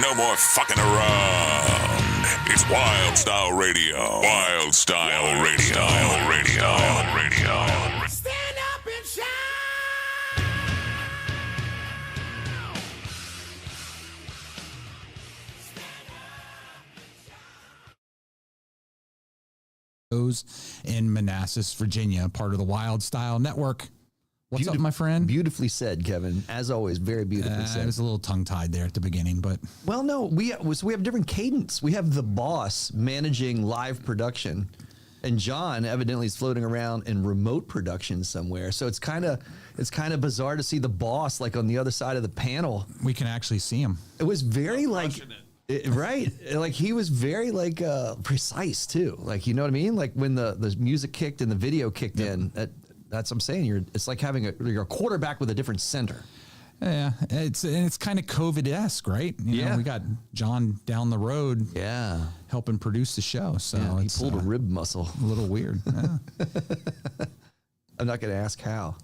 No more fucking around. It's Wild Style Radio. Wild Style Radio. Style Radio. Stand up and shine. In Manassas, Virginia, part of the Wild Style Network. What's up, my friend? Beautifully said, Kevin. As always, very beautifully I said. was a little tongue-tied there at the beginning, but... Well, no, we have different cadence. We have the boss managing live production, and John evidently is floating around in remote production somewhere. So it's kind of bizarre to see the boss like on the other side of the panel. We can actually see him. It was very right. Like he was very precise too. Like, you know what I mean? Like when the music kicked and the video kicked in, that's what I'm saying. It's like having you're a quarterback with a different center. Yeah, it's kind of COVID-esque, right? You know, we got John down the road, helping produce the show. So he pulled a rib muscle. A little weird. Yeah. I'm not going to ask how.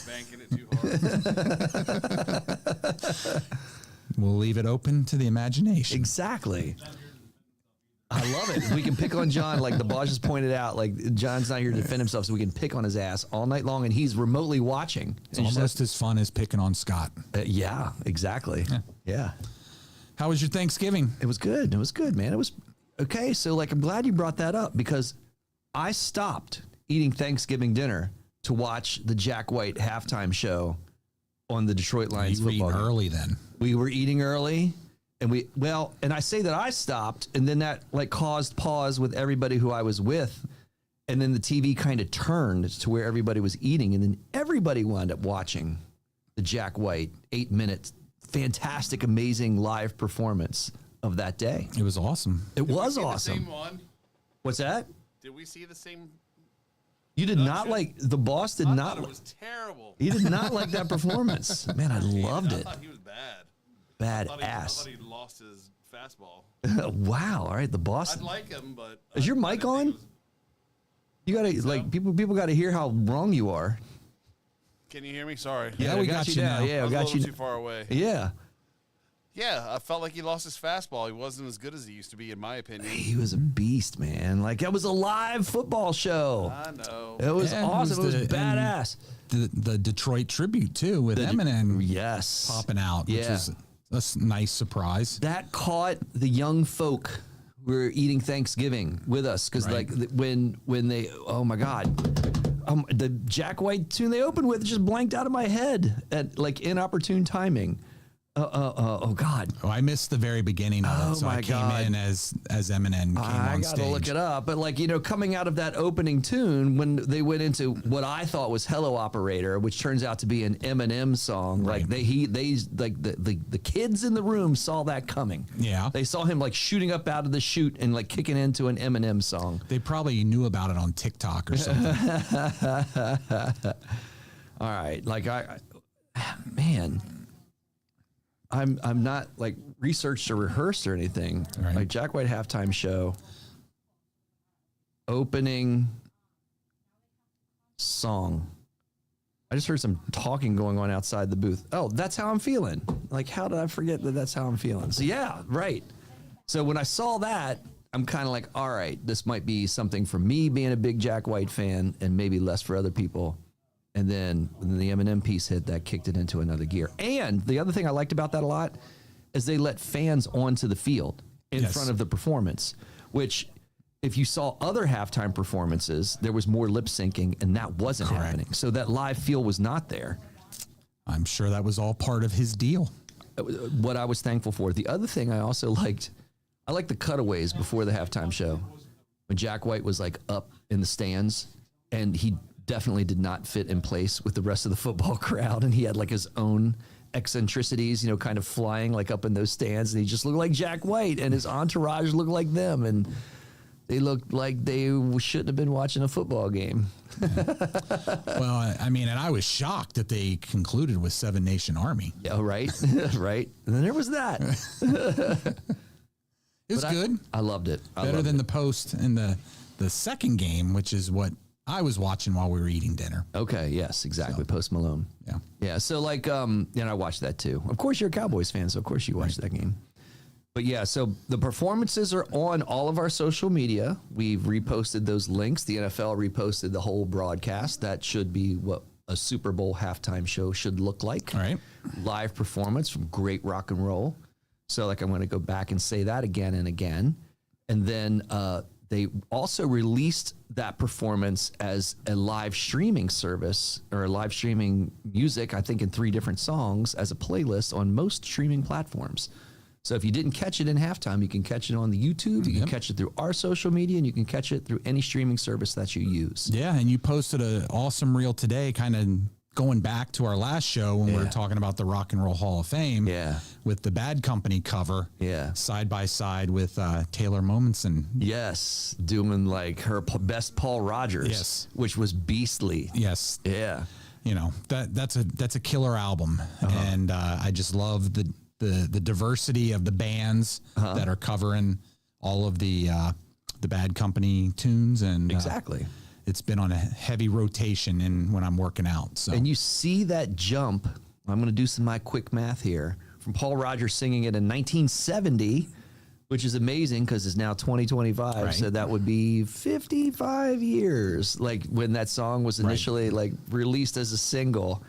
Banking it too hard. We'll leave it open to the imagination. Exactly. I love it. We can pick on John, like the boss just pointed out. Like John's not here to defend himself, so we can pick on his ass all night long, and he's remotely watching. It's almost as fun as picking on Scott. Yeah, exactly. Yeah. How was your Thanksgiving? It was good. It was good, man. It was okay. So, like, I'm glad you brought that up because I stopped eating Thanksgiving dinner to watch the Jack White halftime show on the Detroit Lions You were football eating game. early then. We were eating early. And and I say that I stopped, and then that like caused pause with everybody who I was with. And then the TV kind of turned to where everybody was eating. And then everybody wound up watching the Jack White 8-minute, fantastic, amazing live performance of that day. It was awesome. It was The awesome. same one. What's that? Did we see the same? You did not like, the boss did I not. thought it was terrible. He did not like that performance. Man, I loved I it. thought he was bad. Bad I ass. thought he lost his fastball. Wow. All right. The boss. I'd like him, but Is your mic on? You gotta like people gotta hear how wrong you are. Can you hear me? Sorry. Yeah, we got you now. Yeah, I we was a got little you. too far away. Yeah. Yeah, I felt like he lost his fastball. He wasn't as good as he used to be, in my opinion. He was a beast, man. Like that was a live football show. I know. It was awesome. It was badass. The Detroit tribute too with Eminem Yes. popping out, which Yeah. is a nice surprise. That caught the young folk who were eating Thanksgiving with us because Right. like when they, oh my God, the Jack White tune they opened with just blanked out of my head at like inopportune timing. Oh God. Oh, I missed the very beginning of Oh, it, so my I came God. in as Eminem came I on gotta stage. look it up, but like, you know, coming out of that opening tune when they went into what I thought was "Hello Operator," which turns out to be an Eminem song. Right. Like they like the kids in the room saw that coming. Yeah. They saw him like shooting up out of the chute and like kicking into an Eminem song. They probably knew about it on TikTok or something. All right, like man, I'm not like researched or rehearsed or anything. Right. Like Jack White halftime show, opening song. I just heard some talking going on outside the booth. Oh, that's how I'm feeling. Like, how did I forget that that's how I'm feeling? So yeah, right. So when I saw that, I'm kind of like, all right, this might be something for me being a big Jack White fan and maybe less for other people. And then when the Eminem piece hit, that kicked it into another gear. And the other thing I liked about that a lot is they let fans onto the field in Yes. front of the performance, which if you saw other halftime performances, there was more lip syncing and that wasn't Correct. happening. So that live feel was not there. I'm sure that was all part of his deal. What I was thankful for. The other thing I also liked, I liked the cutaways before the halftime show when Jack White was like up in the stands and he definitely did not fit in place with the rest of the football crowd. And he had like his own eccentricities, you know, kind of flying like up in those stands. And he just looked like Jack White and his entourage looked like them. And they looked like they shouldn't have been watching a football game. Well, I mean, and I was shocked that they concluded with Seven Nation Army. Yeah, right. Right. And then there was that. It was good. I loved it. Better than the post in the second game, which is what I was watching while we were eating dinner. Okay. Yes, exactly. Post Malone. Yeah. Yeah. So like, I watched that too. Of course you're a Cowboys fan. So of course you watched that game. But yeah, so the performances are on all of our social media. We've reposted those links. The NFL reposted the whole broadcast. That should be what a Super Bowl halftime show should look like. All right. Live performance from great rock and roll. So like I'm going to go back and say that again and again. And then they also released that performance as a live streaming service or a live streaming music, I think in 3 different songs as a playlist on most streaming platforms. So if you didn't catch it in halftime, you can catch it on the YouTube, you can catch it through our social media, and you can catch it through any streaming service that you use. Yeah, and you posted an awesome reel today, kind of going back to our last show when we were talking about the Rock and Roll Hall of Fame. Yeah. With the Bad Company cover. Yeah. Side by side with Taylor Momsen. Yes, doing like her best Paul Rogers. Yes. Which was beastly. Yes. Yeah. You know, that's a killer album. And I just love the diversity of the bands that are covering all of the Bad Company tunes, and exactly, it's been on a heavy rotation in when I'm working out. So, and you see that jump. I'm going to do my quick math here from Paul Rogers singing it in 1970, which is amazing because it's now 2025. Right. So that would be 55 years, like when that song was initially like released as a single.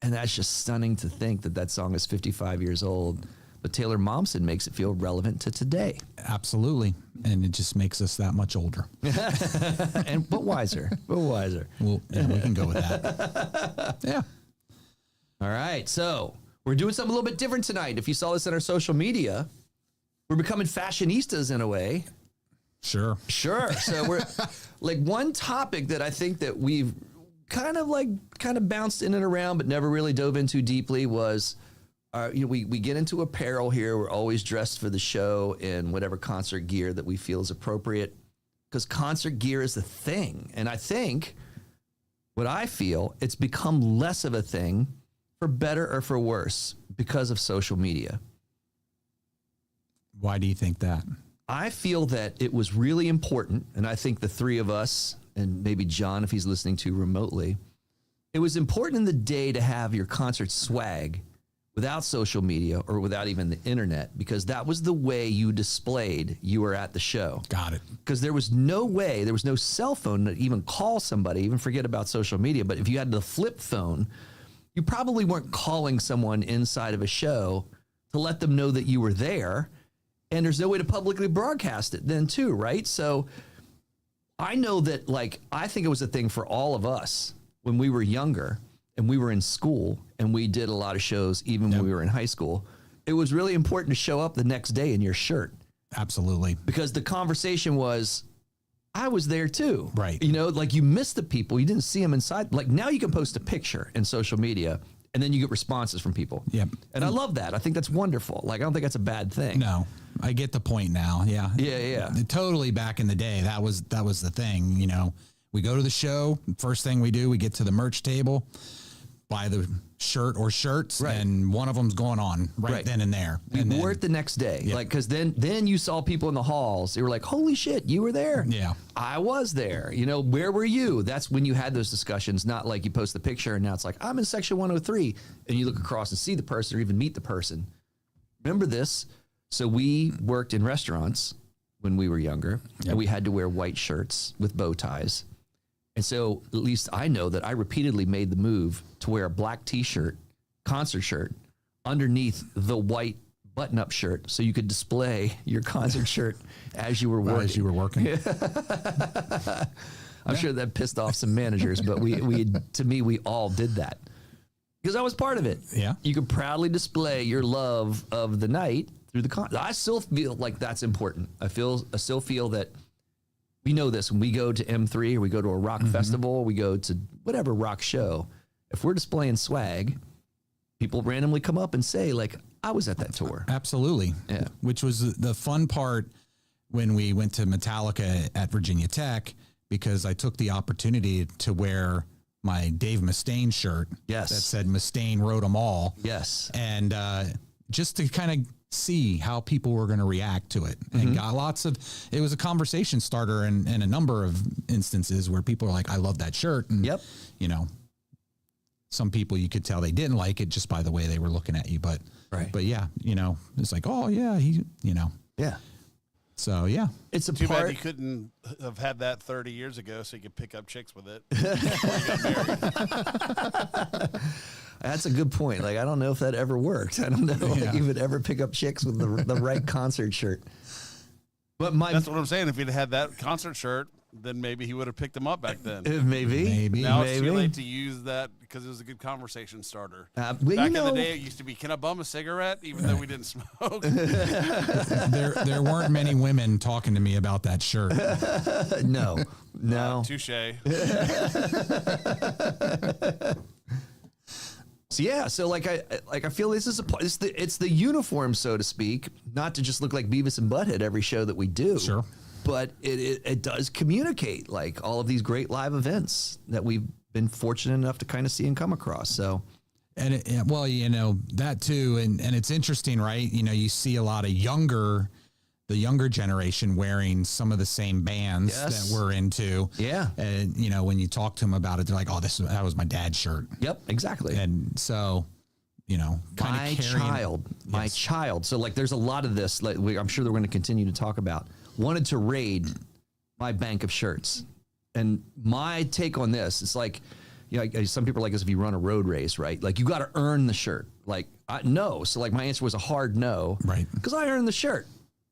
And that's just stunning to think that that song is 55 years old. But Taylor Momsen makes it feel relevant to today. Absolutely. And it just makes us that much older. But wiser. Well, yeah, we can go with that. Yeah. All right. So we're doing something a little bit different tonight. If you saw this on our social media, we're becoming fashionistas in a way. Sure. So we're like one topic that I think that we've kind of bounced in and around, but never really dove into deeply was, we get into apparel here. We're always dressed for the show in whatever concert gear that we feel is appropriate because concert gear is the thing. And I think what I feel, it's become less of a thing for better or for worse because of social media. Why do you think that? I feel that it was really important, and I think the 3 of us, and maybe John, if he's listening to remotely, it was important in the day to have your concert swag without social media or without even the internet, because that was the way you displayed you were at the show. Got it. Because there was no way, there was no cell phone to even call somebody, even forget about social media. But if you had the flip phone, you probably weren't calling someone inside of a show to let them know that you were there. And there's no way to publicly broadcast it then too, right? So I know that, like, I think it was a thing for all of us when we were younger and we were in school and we did a lot of shows even when we were in high school. It was really important to show up the next day in your shirt. Absolutely. Because the conversation was, I was there too. Right. You know, like you missed the people. You didn't see them inside. Like now you can post a picture in social media and then you get responses from people. Yep. And I love that. I think that's wonderful. Like, I don't think that's a bad thing. No, I get the point now. Yeah. Yeah. Totally. Back in the day, that was the thing. You know, we go to the show. First thing we do, we get to the merch table, buy the shirt or shirts, and one of them's going on right then and there. We and wore it the next day. Like, because then you saw people in the halls. They were like, holy shit, you were there. Yeah. I was there. You know, where were you? That's when you had those discussions, not like you post the picture and now it's like, I'm in section 103. And you look across and see the person or even meet the person. Remember this? So we worked in restaurants when we were younger, and we had to wear white shirts with bow ties. And so at least I know that I repeatedly made the move to wear a black t-shirt, concert shirt, underneath the white button-up shirt so you could display your concert shirt as you were working. As you were working. I'm sure that pissed off some managers, but we all did that. Because I was part of it. Yeah. You could proudly display your love of the night through the concert. I still feel like that's important. I still feel that we know this when we go to M3 or we go to a rock festival, we go to whatever rock show. If we're displaying swag, people randomly come up and say, like, I was at that tour. Absolutely. Yeah. Which was the fun part when we went to Metallica at Virginia Tech, because I took the opportunity to wear my Dave Mustaine shirt. Yes. That said Mustaine wrote them all. Yes. And just to kind of see how people were going to react to it. And got it was a conversation starter in a number of instances where people are like, I love that shirt. And, you know, some people you could tell they didn't like it just by the way they were looking at you. But Right. But yeah, it's like, oh yeah, he. Yeah. So yeah, It's a Too bad part. you couldn't have had that 30 years ago so you could pick up chicks with it before you got married. That's a good point. Like, I don't know if that ever worked. I don't know if you would ever pick up chicks with the right concert shirt. But That's what I'm saying. If he'd had that concert shirt, then maybe he would have picked them up back then. Maybe. Now it's too late to use that because it was a good conversation starter. Well, Back in the day, it used to be, can I bum a cigarette, even though we didn't smoke? there weren't many women talking to me about that shirt. No. Touche. So yeah, so like I feel this is it's the uniform, so to speak, not to just look like Beavis and Butthead every show that we do. Sure. But it does communicate like all of these great live events that we've been fortunate enough to kind of see and come across. So, And that too, and it's interesting, right? You see a lot of the younger generation wearing some of the same bands that we're into. Yeah. And when you talk to them about it, they're like, "Oh, that was my dad's shirt." Yep, exactly. And so, my child. So like, there's a lot of this. Like, I'm sure that we're going to continue to talk about. Wanted to raid my bank of shirts, and my take on this, it's like, some people are like this. If you run a road race, right? Like, you got to earn the shirt. Like, no. So like, my answer was a hard no, right? Because I earned the shirt.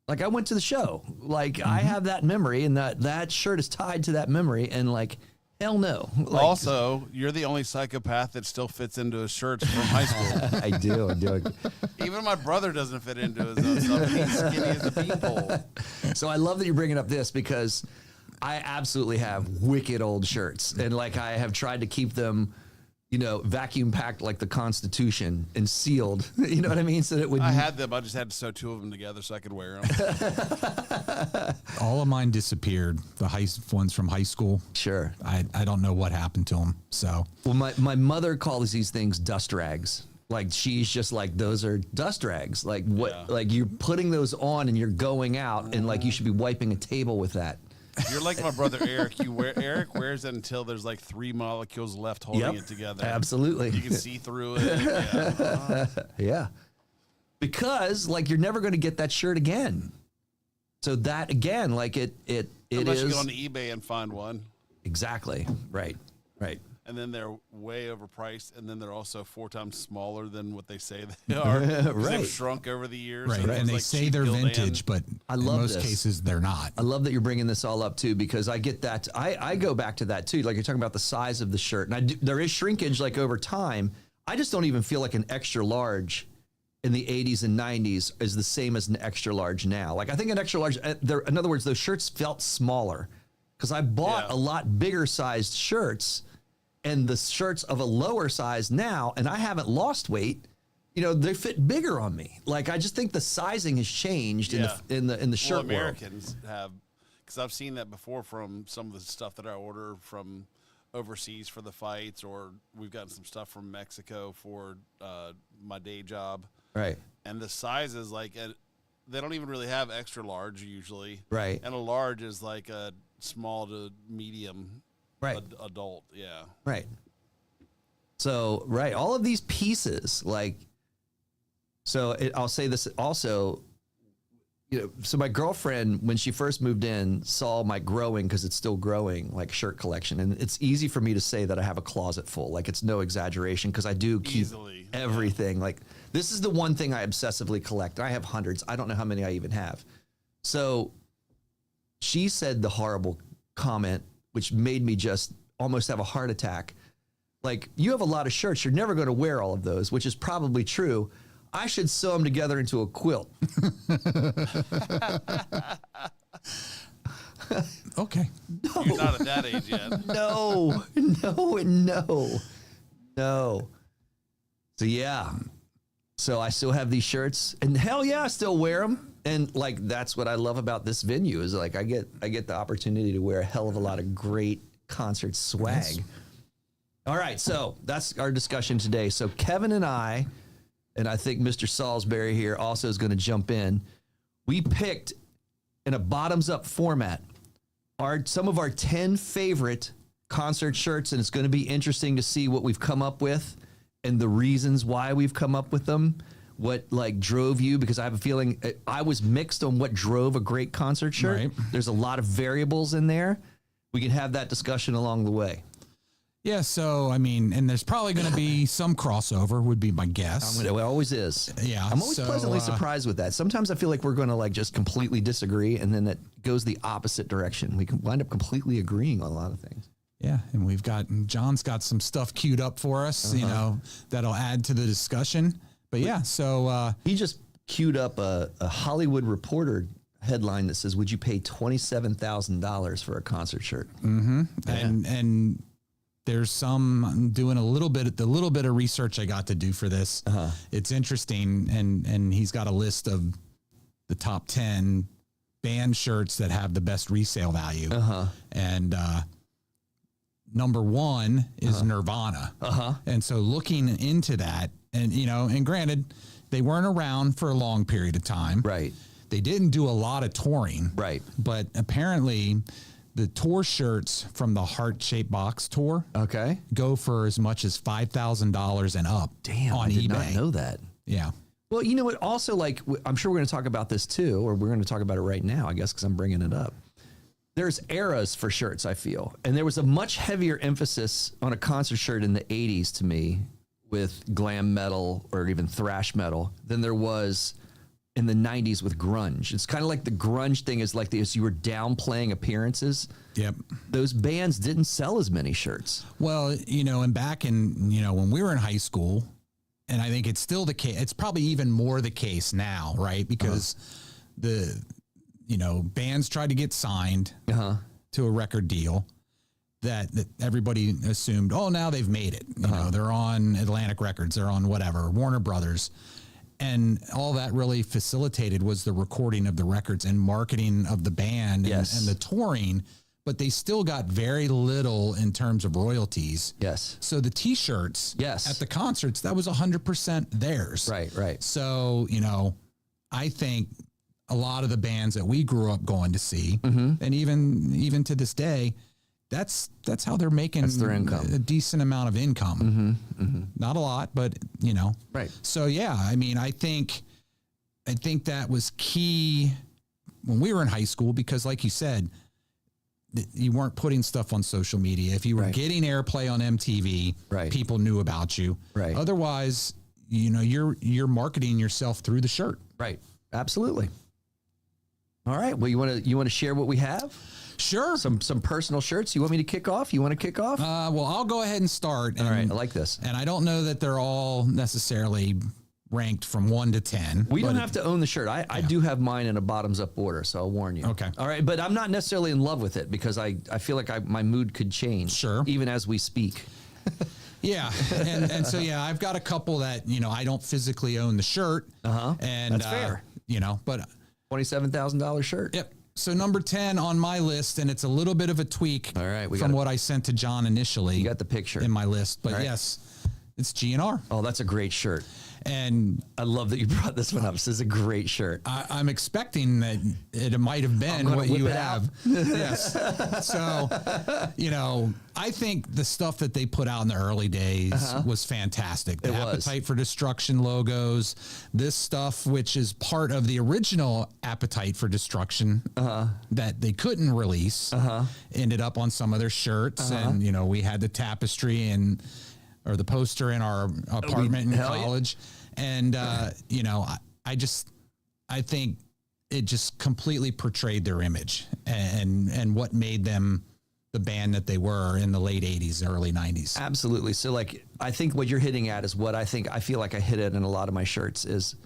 Like, I went to the show. Like, I have that memory, and that shirt is tied to that memory, and like, hell no. Like, Also, you're the only psychopath that still fits into his shirts from high school. I do. Even my brother doesn't fit into his own stuff. He's skinny as a beanpole. So I love that you're bringing up this, because I absolutely have wicked old shirts, and like, I have tried to keep them, vacuum packed like the Constitution and sealed. You know what I mean? So that it would. I had them. I just had to sew two of them together so I could wear them. All of mine disappeared. The ones from high school. Sure. I don't know what happened to them. So, well, my mother calls these things dust rags. Like, she's just like, those are dust rags. Like, what? Yeah. Like, you're putting those on and you're going out, and like, you should be wiping a table with that. You're like my brother Eric. Eric wears it until there's like 3 molecules left holding it together. Absolutely. You can see through it. Yeah. Yeah. Because like, you're never going to get that shirt again. So that again, like Unless is you go on eBay and find one. Exactly. Right. And then they're way overpriced, and then they're also 4 times smaller than what they say they are. Right. They've shrunk over the years. Right. So And they like say they're vintage, but in most this. cases they're not. I love that you're bringing this all up too, because I get that. I go back to that too. Like, you're talking about the size of the shirt, and there is shrinkage like over time. I just don't even feel like an extra large in the 80s and 90s is the same as an extra large now. Like, I think an extra large, in other words, those shirts felt smaller, because I bought a lot bigger sized shirts, and the shirts of a lower size now, and I haven't lost weight, they fit bigger on me. Like, I just think the sizing has changed in the shirt world. Americans have, because I've seen that before from some of the stuff that I order from overseas for the fights, or we've gotten some stuff from Mexico for my day job. Right. And the sizes, like, they don't even really have extra large usually. Right. And a large is like a small to medium adult. Yeah. Right. So, right. All of these pieces, like, so I'll say this also, so my girlfriend, when she first moved in, saw my growing, because it's still growing, like, shirt collection. And it's easy for me to say that I have a closet full. Like, it's no exaggeration, because I do keep everything. Yeah. Like, this is the one thing I obsessively collect. I have hundreds. I don't know how many I even have. So she said the horrible comment, which made me just almost have a heart attack. Like, you have a lot of shirts. You're never going to wear all of those, which is probably true. I should sew them together into a quilt. Okay. No. You're not at that age yet. No. So, yeah. So I still have these shirts, and hell yeah, I still wear them. And like, that's what I love about this venue, is like, I get the opportunity to wear a hell of a lot of great concert swag. Yes. All right. So that's our discussion today. So Kevin and I think Mr. Salisbury here also is going to jump in. We picked, in a bottoms up format, some of our 10 favorite concert shirts, and it's going to be interesting to see what we've come up with and the reasons why we've come up with them. what like drove you, because I have a feeling I was mixed on what drove a great concert shirt. Right. There's a lot of variables in there. We can have that discussion along the way. Yeah, so I mean, and there's probably going to be some crossover, would be my guess. It always is. Yeah, I'm always so, pleasantly surprised with that. Sometimes I feel like we're going to like just completely disagree, and then that goes the opposite direction. We can wind up completely agreeing on a lot of things. Yeah, and John's got some stuff queued up for us, you know, that'll add to the discussion. But yeah, so He just queued up a Hollywood Reporter headline that says, "Would you pay $27,000 for a concert shirt?" mm-hmm. And there's some, I'm doing the little bit of research I got to do for this. It's interesting, and he's got a list of the top 10 band shirts that have the best resale value. And number 1 is Nirvana. And so looking into that, and you know, and granted, they weren't around for a long period of time. Right. They didn't do a lot of touring. Right. But apparently the tour shirts from the Heart-Shaped Box tour go for as much as $5,000 and up. Damn, on I did eBay. not know that. Yeah. Well, you know what? Also, like, I'm sure we're going to talk about this too, or we're going to talk about it right now, I guess, because I'm bringing it up. There's eras for shirts, I feel. And there was a much heavier emphasis on a concert shirt in the 80s to me with glam metal or even thrash metal than there was in the 90s with grunge. It's kind of like the grunge thing is like this, you were downplaying appearances. Yep. Those bands didn't sell as many shirts. Well, you know, and back in, you know, when we were in high school, and I think it's still the case, it's probably even more the case now, right? Because the, you know, bands tried to get signed to a record deal that everybody assumed, oh, now they've made it. You know, they're on Atlantic Records, they're on whatever, Warner Brothers. And all that really facilitated was the recording of the records and marketing of the band and the touring, but they still got very little in terms of royalties. Yes. So the T-shirts at the concerts, that was 100% theirs. Right, right. So, you know, I think a lot of the bands that we grew up going to see, and even to this day, that's how they're making their income. A decent amount of income. Not a lot, but you know. Right. So yeah, I mean, I think that was key when we were in high school, because like you said, you weren't putting stuff on social media. If you were getting airplay on MTV, people knew about you. Right. Otherwise, you know, you're marketing yourself through the shirt. Right. Absolutely. All right. Well, you want to share what we have? Sure. Some personal shirts. You want me to kick off? You want to kick off? Well, I'll go ahead and start. All right. I like this. And I don't know that they're all necessarily ranked from 1 to 10. We don't have to own the shirt. I do have mine in a bottoms up order, so I'll warn you. Okay. All right. But I'm not necessarily in love with it because I feel like my mood could change. Sure. Even as we speak. Yeah. And so, yeah, I've got a couple that, you know, I don't physically own the shirt. And that's fair. You know, but $27,000 shirt. Yep. So number 10 on my list, and it's a little bit of a tweak from what I sent to John initially. You got the picture in my list, but yes, it's GNR. Oh, that's a great shirt. And I love that you brought this one up. This is a great shirt. I'm expecting that it might have been what you have. Yes. So, you know, I think the stuff that they put out in the early days was fantastic. The Appetite for Destruction logos, this stuff, which is part of the original Appetite for Destruction that they couldn't release, ended up on some of their shirts. And, you know, we had the tapestry or the poster in our apartment in college. And, you know, I think it just completely portrayed their image and what made them the band that they were in the late 80s, early 90s. Absolutely. So like, I think what you're hitting at is what I feel like I hit it in a lot of my shirts is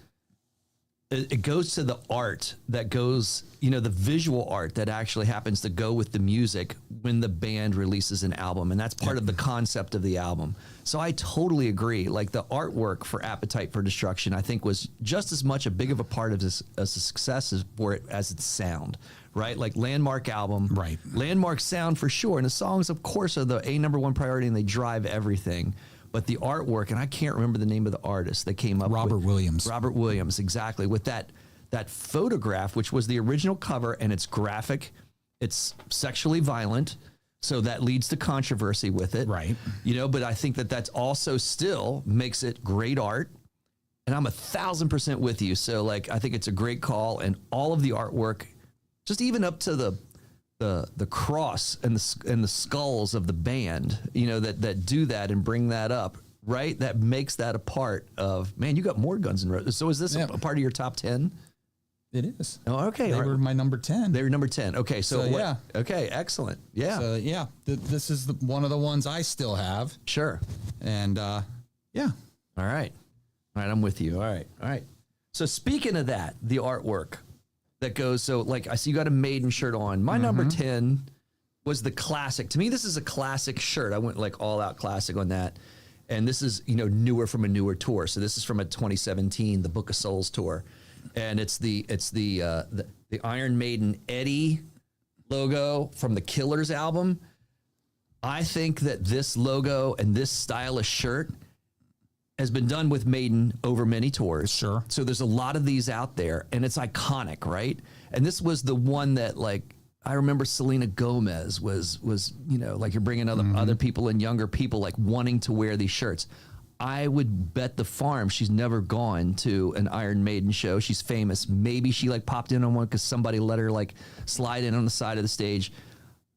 it goes to the art that goes, you know, the visual art that actually happens to go with the music when the band releases an album. And that's part of the concept of the album. So I totally agree. Like the artwork for Appetite for Destruction, I think was just as much a big of a part of this as a success for it as its sound, right? Like landmark album, right? Landmark sound for sure. And the songs, of course, are the number one priority and they drive everything. But the artwork, and I can't remember the name of the artist that came up with Robert Williams. Robert Williams, exactly. With that photograph, which was the original cover, and it's graphic, it's sexually violent, so that leads to controversy with it. Right. You know, but I think that's also still makes it great art. And I'm 1,000% with you. So like, I think it's a great call, and all of the artwork, just even up to the cross and the skulls of the band, you know, that do that and bring that up, right? That makes that a part of, man, you got more Guns N' Roses. So is this a part of your top 10? It is. Oh, okay. They were my number 10. They were number 10. Okay. So what, yeah. Okay. Excellent. Yeah. So yeah, this is one of the ones I still have. Sure. And yeah. All right. All right. I'm with you. All right. All right. So speaking of that, the artwork that goes, so like I see you got a Maiden shirt on. My number 10 was the classic. To me, this is a classic shirt. I went like all out classic on that. And this is, you know, newer from a newer tour. So this is from a 2017, the Book of Souls tour. And it's the Iron Maiden Eddie logo from the Killers album. I think that this logo and this stylish shirt has been done with Maiden over many tours. Sure. So there's a lot of these out there, and it's iconic, right? And this was the one that, like, I remember Selena Gomez was you know, like, you're bringing other people and younger people like wanting to wear these shirts. I would bet the farm she's never gone to an Iron Maiden show. She's famous. Maybe she like popped in on one because somebody let her like slide in on the side of the stage.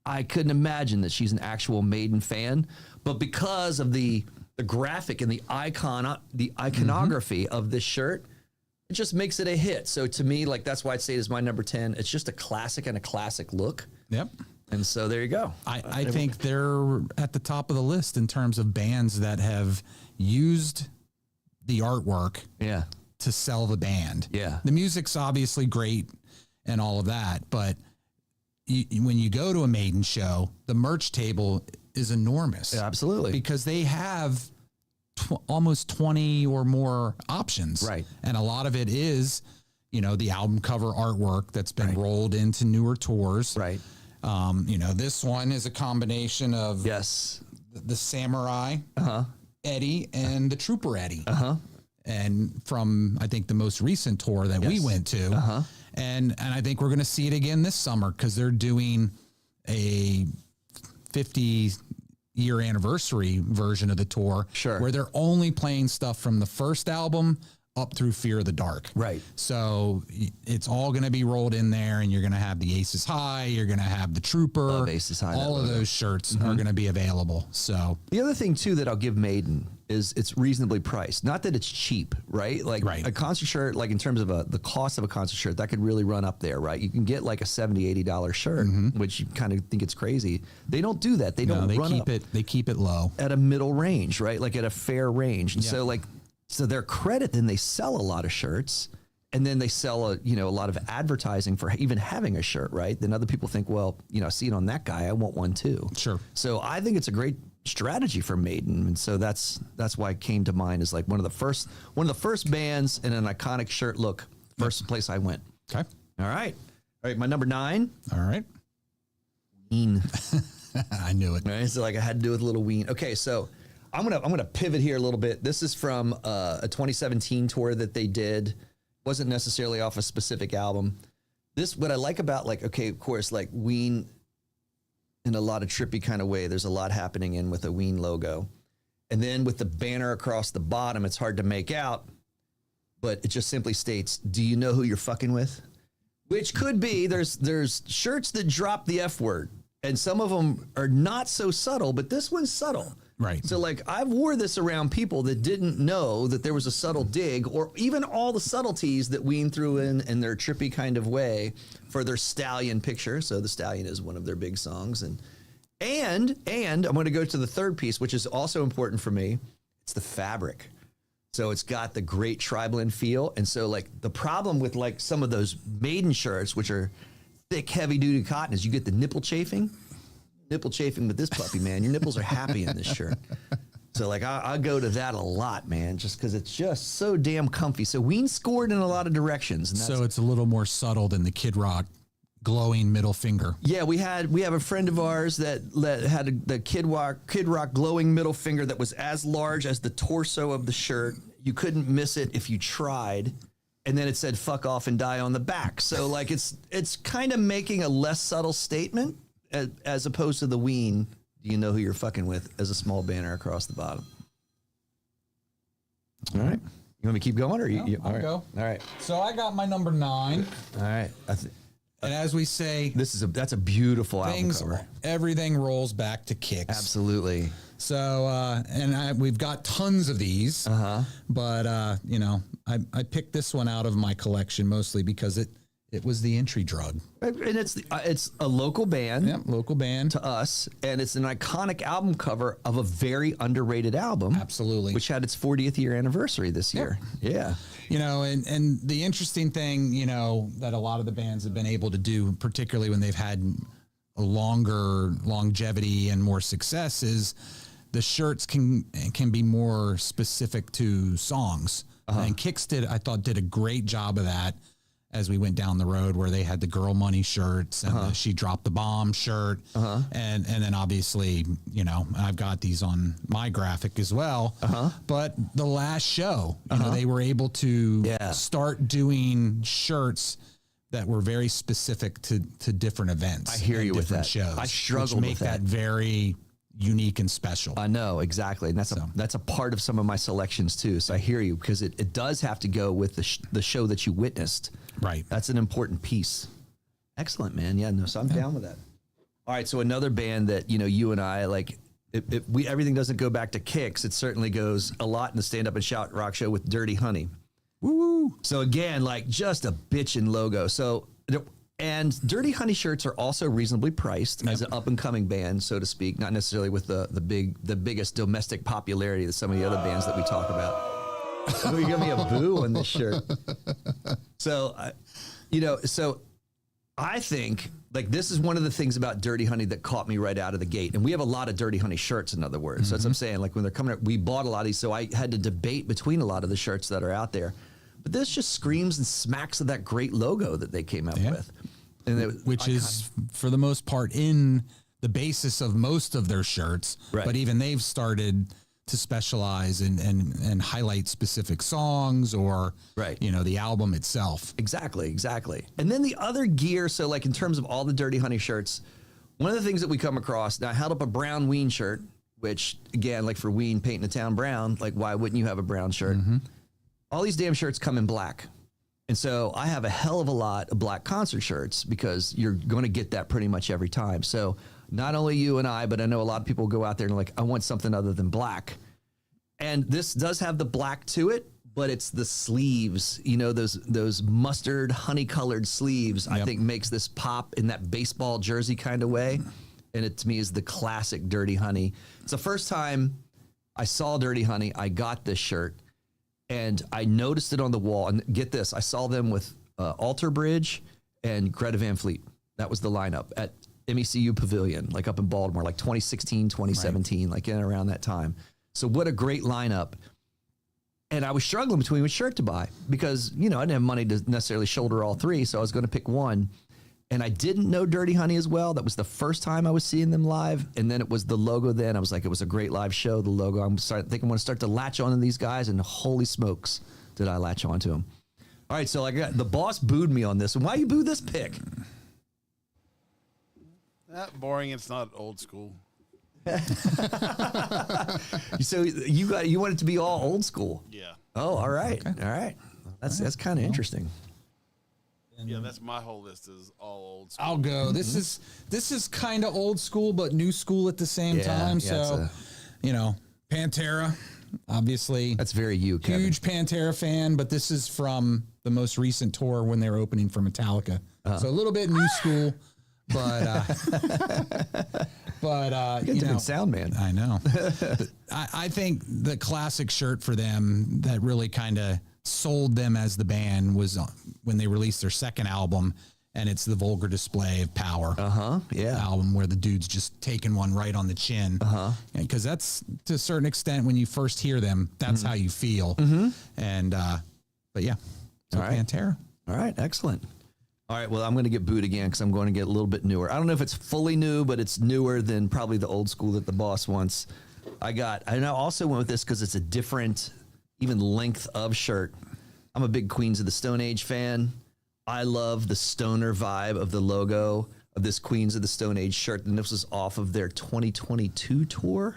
I couldn't imagine that she's an actual Maiden fan, but because of the graphic and the iconography of this shirt, it just makes it a hit. So to me, like, that's why I'd say it is my number 10. It's just a classic and a classic look. Yep. And so there you go. I think they're at the top of the list in terms of bands that have used the artwork Yeah. to sell the band. Yeah. The music's obviously great and all of that, but when you go to a Maiden show, the merch table is enormous. Yeah, absolutely. Because they have almost 20 or more options. Right. And a lot of it is, you know, the album cover artwork that's been rolled into newer tours. Right. You know, this one is a combination of Yes. the Samurai Eddie and the Trooper Eddie. And from, I think, the most recent tour that we went to. And I think we're going to see it again this summer because they're doing a 50-year anniversary version of the tour. Sure. Where they're only playing stuff from the first album up through Fear of the Dark. Right. So it's all going to be rolled in there, and you're going to have the Aces High, you're going to have the Trooper. Love Aces High, all of those shirts are going to be available. So The other thing too that I'll give Maiden is it's reasonably priced. Not that it's cheap, right? Like a concert shirt, like in terms of the cost of a concert shirt, that could really run up there, right? You can get like a $70, $80 shirt, which you kind of think it's crazy. They don't do that. They don't run up They keep it low at a middle range, right? Like at a fair range. And so like, so their credit, then they sell a lot of shirts, and then they sell a lot of advertising for even having a shirt, right? Then other people think, well, you know, I see it on that guy, I want one too. Sure. So I think it's a great strategy for Maiden, and so that's why it came to mind as like one of the first bands in an iconic shirt look. First place I went. Okay. All right. My number 9. All right. Ween. I knew it. Right. So like I had to do with a little Ween. Okay, so I'm gonna pivot here a little bit. This is from a 2017 tour that they did. Wasn't necessarily off a specific album. This, what I like about, like, okay, of course, like Ween in a lot of trippy kind of way. There's a lot happening in with a Ween logo. And then with the banner across the bottom, it's hard to make out, but it just simply states, do you know who you're fucking with? Which could be, there's shirts that drop the F word, and some of them are not so subtle, but this one's subtle. Right. So like I've wore this around people that didn't know that there was a subtle dig, or even all the subtleties that Ween threw in their trippy kind of way for their Stallion picture. So the Stallion is one of their big songs. And I'm going to go to the third piece, which is also important for me. It's the fabric. So it's got the great tri-blend feel. And so like the problem with like some of those Maiden shirts, which are thick, heavy duty cotton, is you get the nipple chafing with this puppy, man. Your nipples are happy in this shirt. So like I go to that a lot, man, just because it's just so damn comfy. So Ween scored in a lot of directions. And So it's a little more subtle than the Kid Rock glowing middle finger. yeah, we have a friend of ours that had the Kid Rock glowing middle finger that was as large as the torso of the shirt. You couldn't miss it if you tried. And then it said "fuck off and die" on the back. So like it's kind of making a less subtle statement as opposed to the Ween, do you know who you're fucking with, as a small banner across the bottom. All right. You want me to keep going, or No, I'll all right. go. All right, So I got my number 9. all right. And as we say, That's a beautiful album things, cover. everything rolls back to Kicks. Absolutely. So, we've got tons of these, but I picked this one out of my collection mostly because it was the entry drug. And it's a local band. Yep, local band. To us, and it's an iconic album cover of a very underrated album. Absolutely. Which had its 40th year anniversary this year. Yeah. And the interesting thing, that a lot of the bands have been able to do, particularly when they've had a longer longevity and more success, is the shirts can be more specific to songs. And Kicks I thought did a great job of that as we went down the road, where they had the Girl Money shirts and the She Dropped the Bomb shirt. And then obviously, I've got these on my graphic as well. But the last show, they were able to start doing shirts that were very specific to different events. I hear you with that. Shows, I struggle which make with that. Very unique and special. I know, exactly. And that's a part of some of my selections too. So I hear you, because it does have to go with the show that you witnessed. Right. That's an important piece. Excellent, man. Yeah, no, so I'm down with that. All right, so another band that, you and I, like, everything doesn't go back to Kicks. It certainly goes a lot in the Stand Up and Shout rock show with Dirty Honey. Woo! So again, like, just a bitchin' logo. So, and Dirty Honey shirts are also reasonably priced as an up and coming band, so to speak, not necessarily with the biggest domestic popularity that some of the other bands that we talk about. Oh, you give me a boo on this shirt. So, so I think, like, this is one of the things about Dirty Honey that caught me right out of the gate. And we have a lot of Dirty Honey shirts, in other words. So that's what I'm saying. Like, when they're coming up, we bought a lot of these, so I had to debate between a lot of the shirts that are out there. But this just screams and smacks of that great logo that they came up with. And which is, for the most part, in the basis of most of their shirts. Right. But even they've started to specialize and highlight specific songs or, the album itself. Exactly. And then the other gear, so like in terms of all the Dirty Honey shirts, one of the things that we come across, now I held up a brown Ween shirt, which again, like for Ween painting the town brown, like why wouldn't you have a brown shirt? All these damn shirts come in black. And so I have a hell of a lot of black concert shirts because you're going to get that pretty much every time. So not only you and I, but I know a lot of people go out there and like, I want something other than black. And this does have the black to it, but it's the sleeves, those mustard honey colored sleeves, I think makes this pop in that baseball jersey kind of way. And it to me is the classic Dirty Honey. It's the first time I saw Dirty Honey, I got this shirt. And I noticed it on the wall. And get this, I saw them with Alter Bridge and Greta Van Fleet. That was the lineup at MECU Pavilion, like up in Baltimore, like 2016, 2017, like in and around that time. So what a great lineup. And I was struggling between which shirt to buy because, I didn't have money to necessarily shoulder all three. So I was going to pick one. And I didn't know Dirty Honey as well. That was the first time I was seeing them live. And then it was the logo then. I was like, it was a great live show, the logo. I think I'm going to start to latch on to these guys. And holy smokes, did I latch on to them. All right, so like the boss booed me on this. Why you boo this pick? That boring. It's not old school. So you want it to be all old school? Yeah. Oh, all right. Okay. All right. That's kind of interesting. Yeah, that's my whole list is all old school. I'll go. This is kind of old school, but new school at the same time. So, Pantera, obviously. That's very you, Kevin. Huge Pantera fan, but this is from the most recent tour when they were opening for Metallica. So a little bit new school, but you got different sound, man. I know. I think the classic shirt for them that really kind of sold them as the band was when they released their second album, and it's the Vulgar Display of Power. Yeah. Album where the dude's just taking one right on the chin. Because that's, to a certain extent, when you first hear them, that's how you feel. And, but yeah. So all right. Pantera. All right. Excellent. All right. Well, I'm going to get booed again because I'm going to get a little bit newer. I don't know if it's fully new, but it's newer than probably the old school that the boss wants. I also went with this because it's a different, even length of shirt. I'm a big Queens of the Stone Age fan. I love the stoner vibe of the logo of this Queens of the Stone Age shirt. And this was off of their 2022 tour.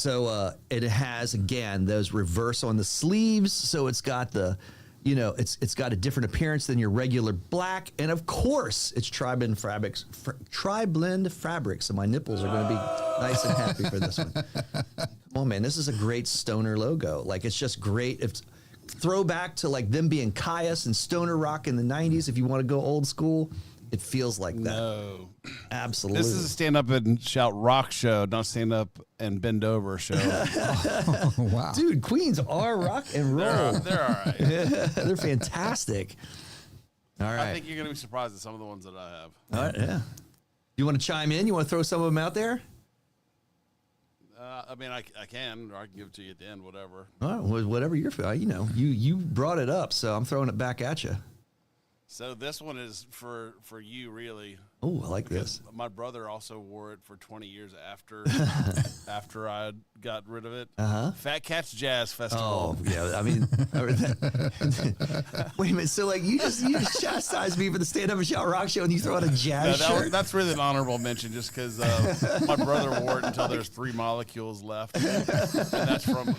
So it has, again, those reverse on the sleeves. So it's got the, it's got a different appearance than your regular black. And of course, it's tri-blend fabrics. So my nipples are going to be nice and happy for this one. Come on, man. This is a great stoner logo. Like, it's just great. It's throwback to like them being Caius and stoner rock in the 90s. If you want to go old school, it feels like that. No. Absolutely. This is a stand up and shout rock show, not stand up and bend over show. Oh, wow. Dude, Queens are rock and roll. They're all right. They're fantastic. All right. I think you're going to be surprised at some of the ones that I have. All right, yeah. You want to chime in? You want to throw some of them out there? I mean, I can, or I can give it to you at the end, whatever. All right, whatever you're feeling. You brought it up, so I'm throwing it back at you. So this one is for you, really. Oh, I like this. My brother also wore it for 20 years after I got rid of it. Fat Cats Jazz Festival. Oh, yeah. I mean, wait a minute. So, like, you just chastised me for the stand up and shout rock show, and you throw out a jazz shirt? That's really an honorable mention, just because my brother wore it until there's 3 molecules left, and that's from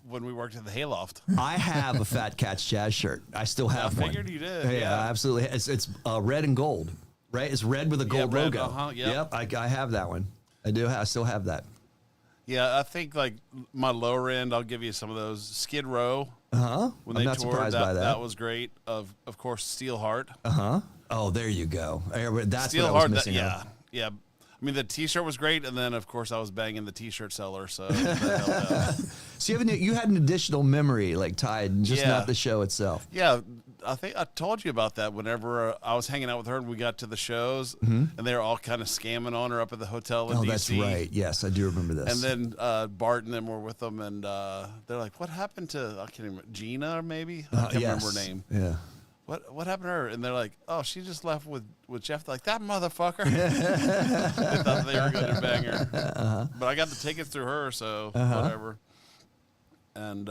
when we worked at the Hayloft. I have a Fat Cats Jazz shirt. I still have one. I figured you did. Yeah, absolutely. It's red and gold, right? It's red with a gold red, logo. yep. I have that one. I still have that. Yeah, I think like my lower end, I'll give you some of those. Skid Row. When I'm not toured, surprised by that. That was great. Of course, Steelheart. Oh, there you go. That's Steelheart. what I was missing. Yeah. I mean, the T-shirt was great, and then of course I was banging the T-shirt seller. So, that helped out. So you had an additional memory like tied, just not the show itself. Yeah, I think I told you about that whenever I was hanging out with her and we got to the shows, and they were all kind of scamming on her up at the hotel in Oh, DC. that's right. Yes, I do remember this. And then Bart and them were with them, and they're like, "What happened to I can't remember Gina or maybe I can't remember her name." Yeah. What happened to her? And they're like, "Oh, she just left with Jeff." They're like, that motherfucker. They thought they were going to bang her, but I got the tickets through her, so whatever. And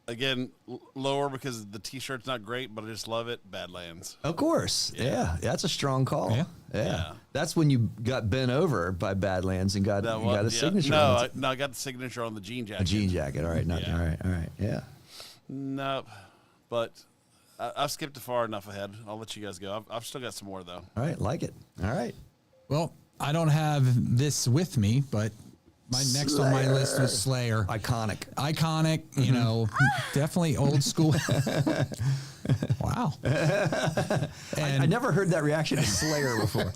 again, lower because the T-shirt's not great, but I just love it. Badlands. Of course. Yeah. That's a strong call. Yeah. That's when you got bent over by Badlands and got a signature. No, I got the signature on the jean jacket. A jean jacket. All right. All right. Yeah. Nope. But I've skipped far enough ahead. I'll let you guys go. I've still got some more, though. All right. Like it. All right. Well, I don't have this with me, but my next on my list was Slayer. Iconic. You know, definitely old school. Wow. I never heard that reaction to Slayer before.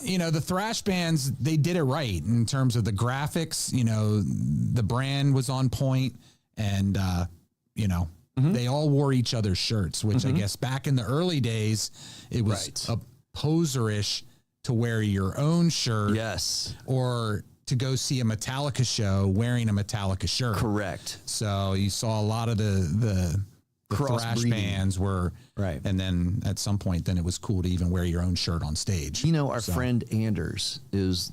You know, the thrash bands, they did it right in terms of the graphics. You know, the brand was on point, and, you know, they all wore each other's shirts, which I guess back in the early days, it was a poserish to wear your own shirt. Yes. Or to go see a Metallica show wearing a Metallica shirt. Correct. So you saw a lot of the thrash bands were right. And then at some point, then it was cool to even wear your own shirt on stage. You know, our friend Anders is,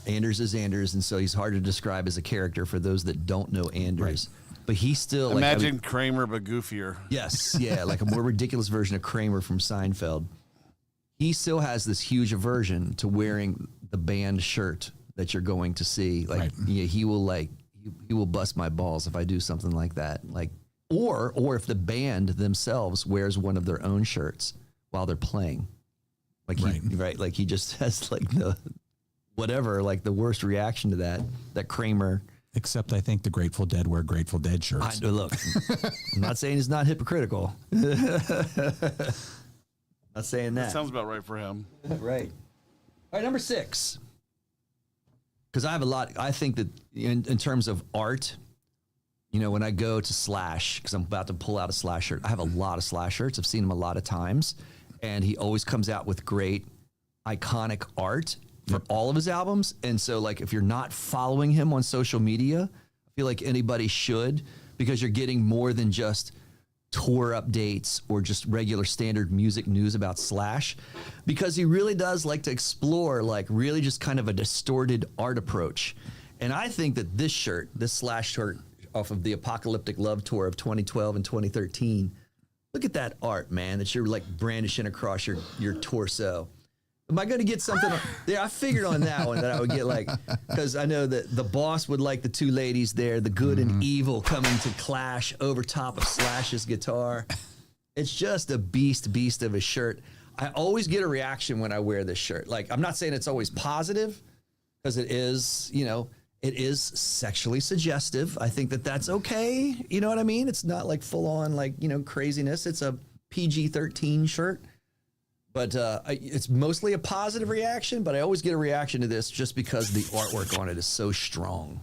Anders is Anders. And so he's hard to describe as a character for those that don't know Anders. Right. But he still imagine Kramer, but goofier. Yes. Yeah. Like a more ridiculous version of Kramer from Seinfeld. He still has this huge aversion to wearing the band shirt that you're going to see. Like, he will bust my balls if I do something like that. Like, or if the band themselves wears one of their own shirts while they're playing. Like, like he just has like the worst reaction to that Kramer. Except I think the Grateful Dead wear Grateful Dead shirts. Look, I'm not saying it's not hypocritical. Not saying that. That sounds about right for him. Right. All right, number 6. Because I have a lot. I think that in terms of art, when I go to Slash, because I'm about to pull out a Slash shirt, I have a lot of Slash shirts. I've seen him a lot of times. And he always comes out with great, iconic art for all of his albums. And so, like, if you're not following him on social media, I feel like anybody should, because you're getting more than just tour updates or just regular standard music news about Slash, because he really does like to explore like really just kind of a distorted art approach. And I think that this Slash shirt off of the Apocalyptic Love Tour of 2012 and 2013, look at that art, man, that you're like brandishing across your torso. Am I going to get something? There, I figured on that one that I would get like, because I know that the boss would like the two ladies there, the good and evil coming to clash over top of Slash's guitar. It's just a beast of a shirt. I always get a reaction when I wear this shirt. Like, I'm not saying it's always positive, because it is, it is sexually suggestive. I think that that's okay. You know what I mean? It's not like full on like, craziness. It's a PG-13 shirt. But it's mostly a positive reaction, but I always get a reaction to this just because the artwork on it is so strong.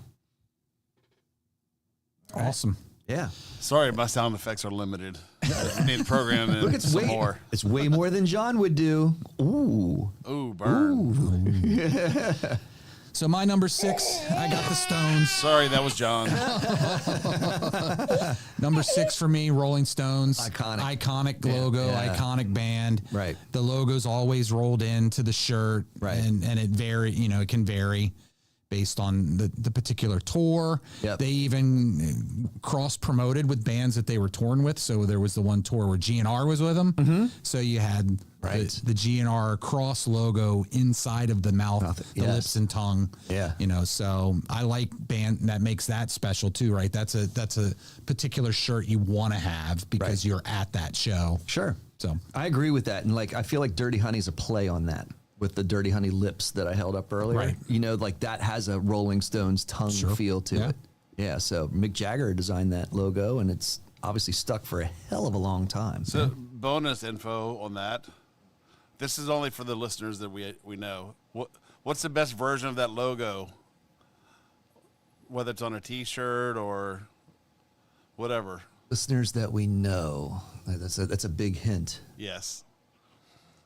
Awesome. Yeah. Sorry, my sound effects are limited. I need to program in Look, it's more. It's way more than John would do. Ooh. Ooh, burn. Ooh. So my number 6, I got the Stones. Sorry, that was John. Number 6 for me, Rolling Stones. Iconic logo, iconic band. Right. The logo's always rolled into the shirt. Right. And it it can vary based on the particular tour. Yep. They even cross-promoted with bands that they were touring with. So there was the one tour where GNR was with them. Mm-hmm. So you had the GNR cross logo inside of the mouth, the lips and tongue. Yeah. So I like band that makes that special too, right? That's a particular shirt you want to have because you're at that show. Sure. So I agree with that. And like, I feel like Dirty Honey's a play on that with the Dirty Honey lips that I held up earlier. Right. Like that has a Rolling Stones tongue feel to it. Yeah. So Mick Jagger designed that logo, and it's obviously stuck for a hell of a long time. So bonus info on that. This is only for the listeners that we know. What's the best version of that logo? Whether it's on a T-shirt or whatever. Listeners that we know. That's a big hint. Yes.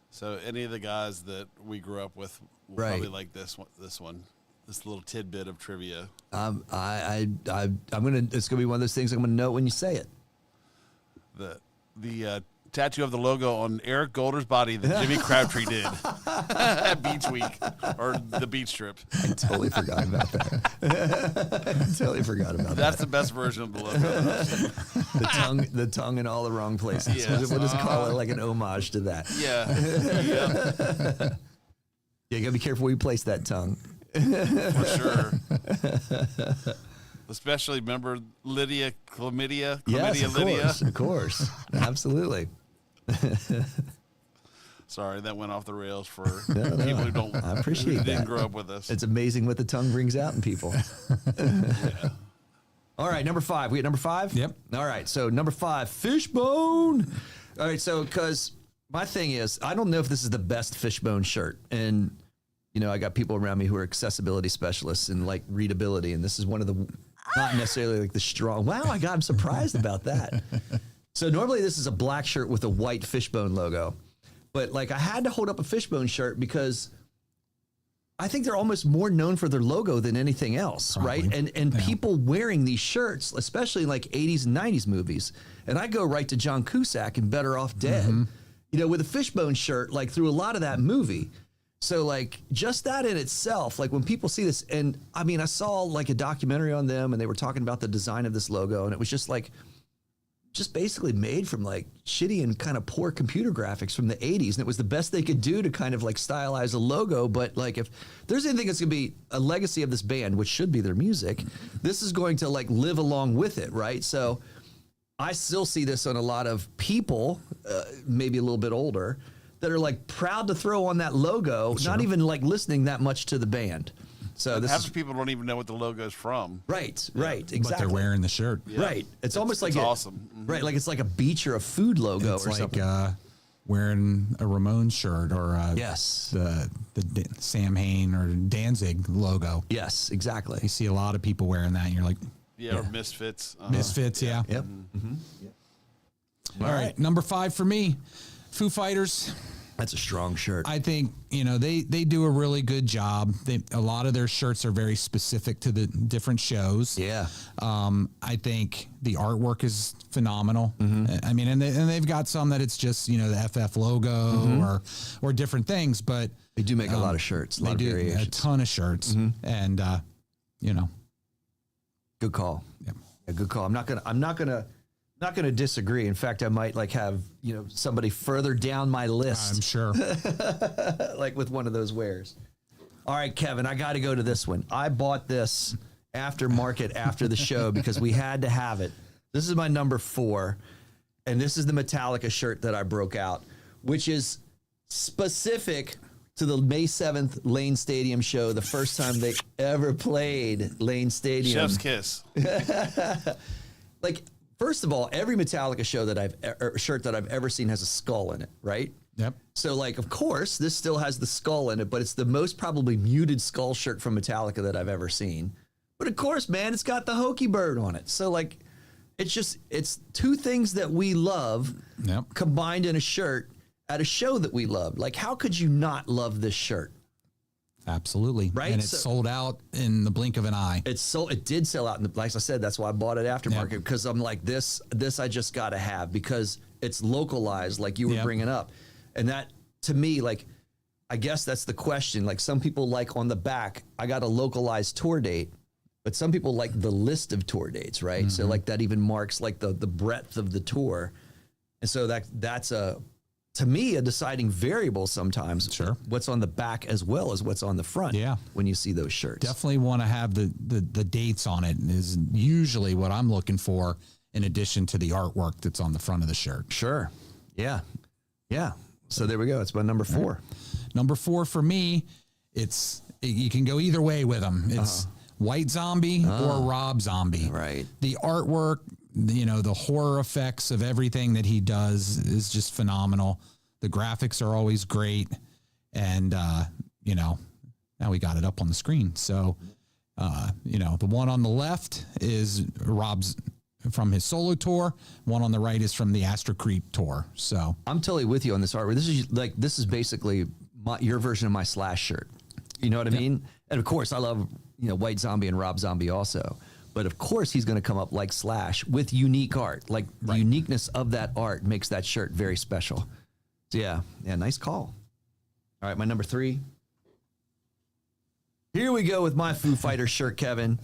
So any of the guys that we grew up with will probably like this one, this little tidbit of trivia. I'm gonna. It's gonna be one of those things I'm gonna know when you say it. The tattoo of the logo on Eric Golder's body that Jimmy Crabtree did at Beach Week or the beach trip. I totally forgot about that. That's the best version of the logo. The tongue in all the wrong places. Yes. We'll just call it like an homage to that. Yeah. You gotta be careful where you place that tongue. For sure. Especially, remember Lydia Chlamydia? Yes, of Lydia? Of course. Absolutely. Sorry, that went off the rails for people who don't. I appreciate didn't that. grow up with us. It's amazing what the tongue brings out in people. Yeah. All right, number 5. We at number 5? Yep. All right, so number 5, Fishbone. All right, so because my thing is, I don't know if this is the best Fishbone shirt. And, I got people around me who are accessibility specialists and like readability. And this is one of the, not necessarily like the strong, wow, I'm surprised about that. So normally this is a black shirt with a white Fishbone logo. But like I had to hold up a Fishbone shirt because I think they're almost more known for their logo than anything else, right? And people wearing these shirts, especially in like 80s and 90s movies. And I go right to John Cusack in Better Off Dead, with a Fishbone shirt, like through a lot of that movie. So like just that in itself, like when people see this, and I mean, I saw like a documentary on them and they were talking about the design of this logo, and it was just basically made from like shitty and kind of poor computer graphics from the 80s. And it was the best they could do to kind of like stylize a logo. But like if there's anything that's going to be a legacy of this band, which should be their music, this is going to like live along with it, right? So I still see this on a lot of people, maybe a little bit older, that are like proud to throw on that logo, not even like listening that much to the band. So half the people don't even know what the logo is from. Right, exactly. But they're wearing the shirt. Yeah. Right. It's almost like awesome. Right, like it's like a beach or a food logo It's or like something. wearing a Ramones shirt or the Sam Hain or Danzig logo. Yes, exactly. You see a lot of people wearing that, and you're like, Or Misfits. Misfits, yeah. Yep. All right, number 5 for me, Foo Fighters. That's a strong shirt. I think, they do a really good job. A lot of their shirts are very specific to the different shows. Yeah. I think the artwork is phenomenal. I mean, and they've got some that it's just, the FF logo or different things, but they do make a lot of shirts, a lot of variations. A ton of shirts. And, good call. Yeah. A good call. I'm not gonna Not going to disagree. In fact, I might like have, somebody further down my list. I'm sure. Like with one of those wares. All right, Kevin, I got to go to this one. I bought this aftermarket after the show because we had to have it. This is my number 4. And this is the Metallica shirt that I broke out, which is specific to the May 7th Lane Stadium show, the first time they ever played Lane Stadium. Chef's kiss. Like, first of all, every Metallica show that shirt that I've ever seen has a skull in it, right? Yep. So, like, of course, this still has the skull in it, but it's the most probably muted skull shirt from Metallica that I've ever seen. But of course, man, it's got the Hokey bird on it. So, like, it's two things that we love combined in a shirt at a show that we love. Like, how could you not love this shirt? Absolutely. Right. And it's sold out in the blink of an eye. It did sell out. Like I said, that's why I bought it aftermarket, because I'm like, this I just got to have because it's localized, like you were bringing up. And that, to me, like, I guess that's the question. Like, some people like on the back, I got a localized tour date, but some people like the list of tour dates, right? Mm-hmm. So like that even marks like the breadth of the tour. And so that's to me, a deciding variable sometimes. Sure. What's on the back as well as what's on the front. Yeah. When you see those shirts. Definitely want to have the dates on it is usually what I'm looking for in addition to the artwork that's on the front of the shirt. Sure. Yeah. Yeah. So there we go. It's my number 4. Right. Number 4 for me, you can go either way with them. It's White Zombie or Rob Zombie. Right. The artwork, the horror effects of everything that he does is just phenomenal. The graphics are always great. And, now we got it up on the screen. So, the one on the left is Rob's from his solo tour. One on the right is from the Astro Creep tour. So I'm totally with you on this artwork. This is basically your version of my Slash shirt. You know what I mean? And of course I love, White Zombie and Rob Zombie also. But of course he's going to come up like Slash with unique art. Like the uniqueness of that art makes that shirt very special. So yeah, nice call. All right, my number 3. Here we go with my Foo Fighters shirt, Kevin.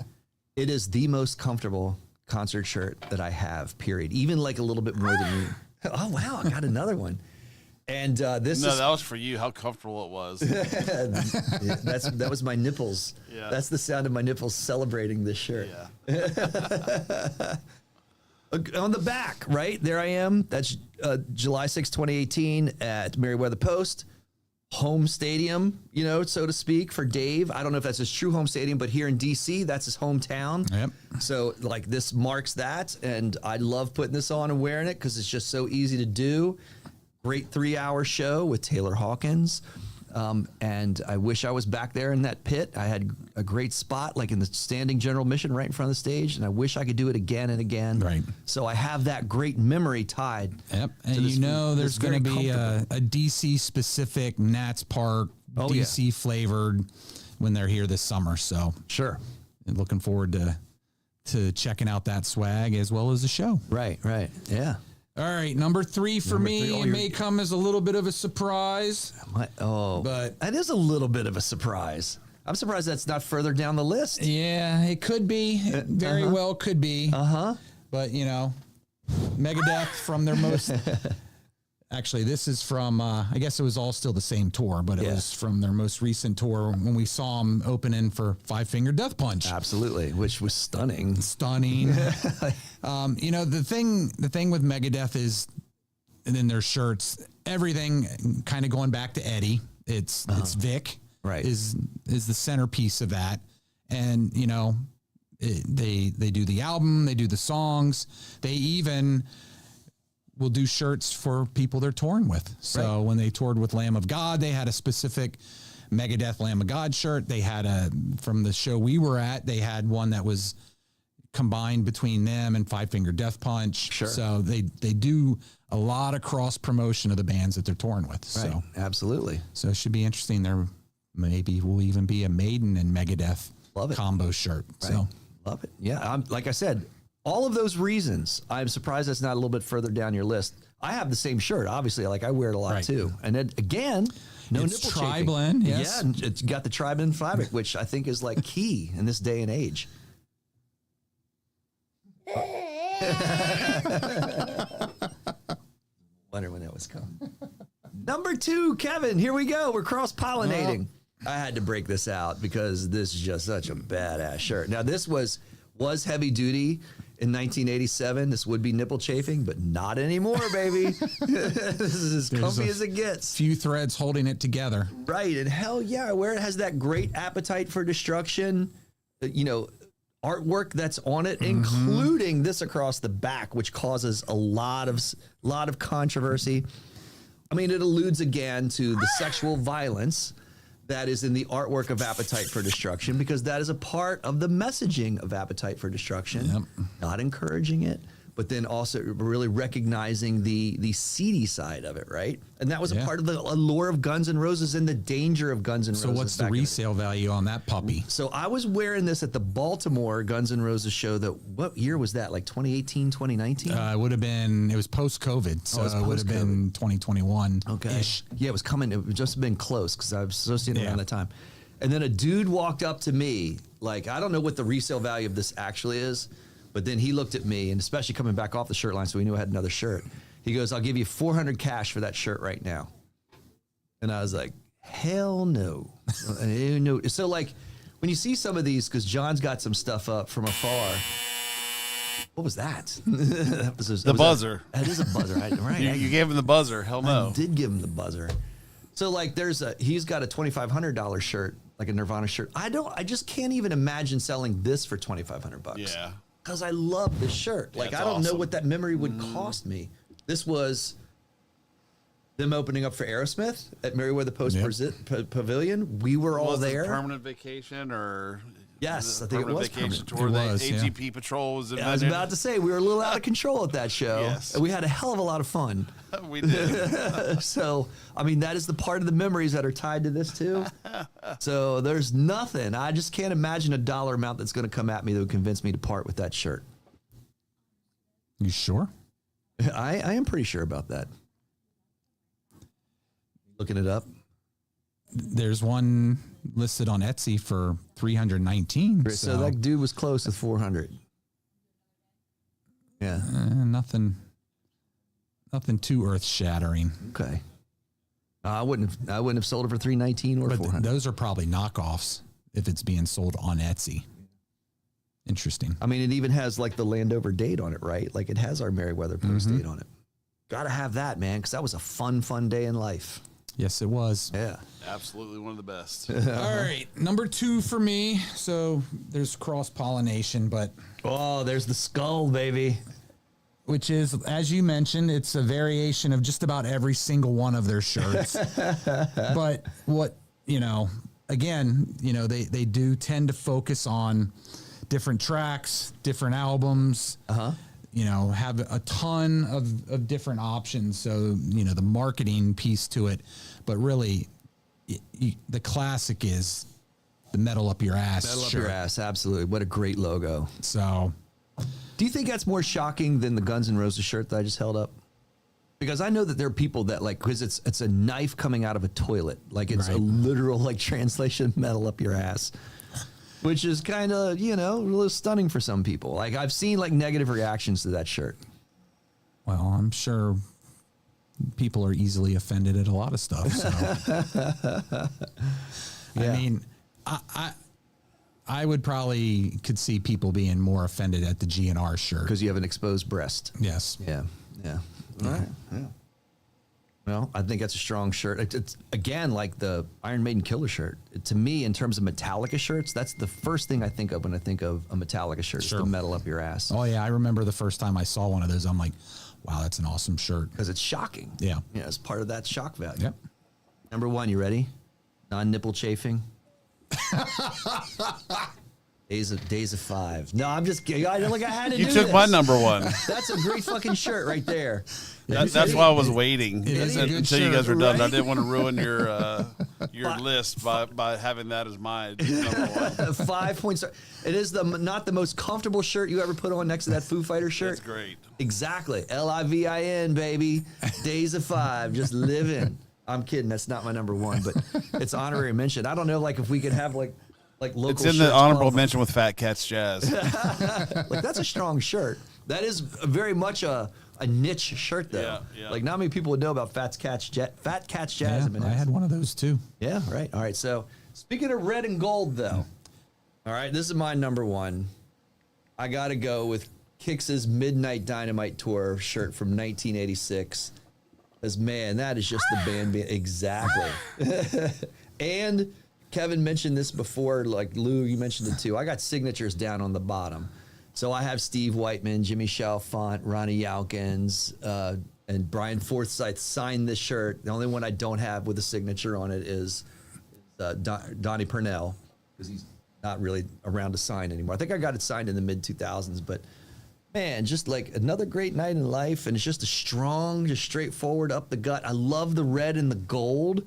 It is the most comfortable concert shirt that I have, period. Even like a little bit more than you. Oh, wow, I got another one. And that was for you. How comfortable it was. That was my nipples. Yeah. That's the sound of my nipples celebrating this shirt. Yeah. On the back, right? There I am. That's July 6, 2018 at Merriweather Post. Home stadium, so to speak, for Dave. I don't know if that's his true home stadium, but here in D.C., that's his hometown. Yep. So, like, this marks that, and I love putting this on and wearing it because it's just so easy to do. Great 3-hour show with Taylor Hawkins. And I wish I was back there in that pit. I had a great spot, like in the standing general mission right in front of the stage, and I wish I could do it again and again. Right. So I have that great memory tied. Yep. And there's going to be a DC specific Nats Park, DC flavored when they're here this summer. So sure. Looking forward to checking out that swag as well as the show. Right. Yeah. All right, number 3 for me. It may come as a little bit of a surprise. But that is a little bit of a surprise. I'm surprised that's not further down the list. Yeah, it could be. It very well could be. But, Megadeth from their most... Actually, this is from, I guess it was all still the same tour, but it was from their most recent tour when we saw them opening for Five Finger Death Punch. Absolutely, which was stunning. The thing with Megadeth is, and in their shirts, everything kind of going back to Eddie. It's Vic, right? Is the centerpiece of that, and they do the album, they do the songs, they even will do shirts for people they're touring with. So when they toured with Lamb of God, they had a specific Megadeth Lamb of God shirt. They had from the show we were at, they had one that was combined between them and Five Finger Death Punch. Sure. So they do a lot of cross promotion of the bands that they're touring with. Right. So absolutely. So it should be interesting. There maybe will even be a Maiden and Megadeth combo shirt. Right. So love it. Yeah. Like I said, all of those reasons, I'm surprised that's not a little bit further down your list. I have the same shirt, obviously. Like I wear it a lot too. And then again, no it's nipple tri-blend, chafing. yes. Yeah, and it's got the tri-blend fabric, which I think is like key in this day and age. Wonder when that was coming. Number 2, Kevin. Here we go. We're cross-pollinating. I had to break this out because this is just such a badass shirt. Now, this was heavy duty in 1987. This would be nipple chafing, but not anymore, baby. This is as comfy as it gets. Few threads holding it together. Right, and hell yeah, where it has that great appetite for destruction, artwork that's on it, including this across the back, which causes a lot of controversy. I mean, it alludes again to the sexual violence that is in the artwork of Appetite for Destruction, because that is a part of the messaging of Appetite for Destruction. Not encouraging it, but then also really recognizing the seedy side of it, right? And that was a part of the allure of Guns N' Roses and the danger of Guns N' Roses. So what's the resale value on that puppy? So I was wearing this at the Baltimore Guns N' Roses show. What year was that? Like 2018, 2019? It was post-COVID. So it would have been 2021. Okay. Yeah, it was coming. It would just been close because I was associating around that time. And then a dude walked up to me. Like, I don't know what the resale value of this actually is, but then he looked at me, and especially coming back off the shirt line, so he knew I had another shirt. He goes, "I'll give you $400 cash for that shirt right now." And I was like, hell no. So like, when you see some of these, because John's got some stuff up from afar. What was that? The buzzer. That is a buzzer, right? You gave him the buzzer. Hell no. I did give him the buzzer. So like, he's got a $2,500 shirt, like a Nirvana shirt. I just can't even imagine selling this for $2,500. Yeah. Because I love this shirt. Like, I don't know what that memory would cost me. This was them opening up for Aerosmith at Merriweather Post Pavilion. We were all there. Permanent Vacation or... Yes, I think it was Vacation permanent. Tour. AGP Patrol was invented. I was about to say, we were a little out of control at that show. Yes. And we had a hell of a lot of fun. We did. So, I mean, that is the part of the memories that are tied to this, too. So, there's nothing. I just can't imagine a dollar amount that's going to come at me that would convince me to part with that shirt. You sure? I am pretty sure about that. Looking it up. There's one listed on Etsy for $319. So that dude was close with 400. Yeah. Nothing too earth shattering. Okay. I wouldn't have sold it for $319 or $400. Those are probably knockoffs if it's being sold on Etsy. Interesting. I mean, it even has like the Landover date on it, right? Like it has our Merriweather Post date on it. Got to have that, man, because that was a fun day in life. Yes, it was. Yeah. Absolutely one of the best. All right. Number 2 for me. So there's cross-pollination, but... Oh, there's the skull, baby. Which is, as you mentioned, it's a variation of just about every single one of their shirts. But what, again, they do tend to focus on different tracks, different albums. Have a ton of different options. So, the marketing piece to it, but really the classic is the metal up your ass. Metal up your ass. Absolutely. What a great logo. So do you think that's more shocking than the Guns N' Roses shirt that I just held up? Because I know that there are people that because it's a knife coming out of a toilet. Like it's a literal translation of metal up your ass. Which is kind of, a little stunning for some people. Like, I've seen, negative reactions to that shirt. Well, I'm sure people are easily offended at a lot of stuff. So. I mean, I would probably could see people being more offended at the GNR shirt. Because you have an exposed breast. Yes. Yeah. All right. Yeah. Well, I think that's a strong shirt. It's again, like the Iron Maiden Killer shirt. To me, in terms of Metallica shirts, that's the first thing I think of when I think of a Metallica shirt. Sure. It's the metal up your ass. Oh, yeah. I remember the first time I saw one of those. I'm like, wow, that's an awesome shirt. Because it's shocking. Yeah. Yeah, it's part of that shock value. Yep. Number 1, you ready? Non-nipple chafing. Days of 5. No, I'm just kidding. I had to You do took this. my number 1. That's a great fucking shirt right there. That's why I was waiting until you guys were done. right? I didn't want to ruin your list by having that as my number 1. 5 points. It is not the most comfortable shirt you ever put on next to that Foo Fighters shirt. That's great. Exactly. LIVIN, baby. Days of 5. Just living. I'm kidding. That's not my number 1, but it's honorary mention. I don't know, if we could have local. It's in the honorable mention with Fat Cats Jazz. That's a strong shirt. That is very much a niche shirt, though. Yeah, yeah. Like, not many people would know about Fat Cat's Jasmine. I had one of those too. Yeah, right. All right. So, speaking of red and gold, though, all right, this is my number one. I got to go with Kix's Midnight Dynamite Tour shirt from 1986. Because, man, that is just the band. Exactly. And Kevin mentioned this before. Like, Lou, you mentioned it too. I got signatures down on the bottom. So I have Steve Whiteman, Jimmy Chalfant, Ronnie Yalkins, and Brian Forsythe signed this shirt. The only one I don't have with a signature on it is Donnie Purnell, because he's not really around to sign anymore. I think I got it signed in the mid-2000s, but man, just like another great night in life, and it's just a strong, just straightforward, up the gut. I love the red and the gold,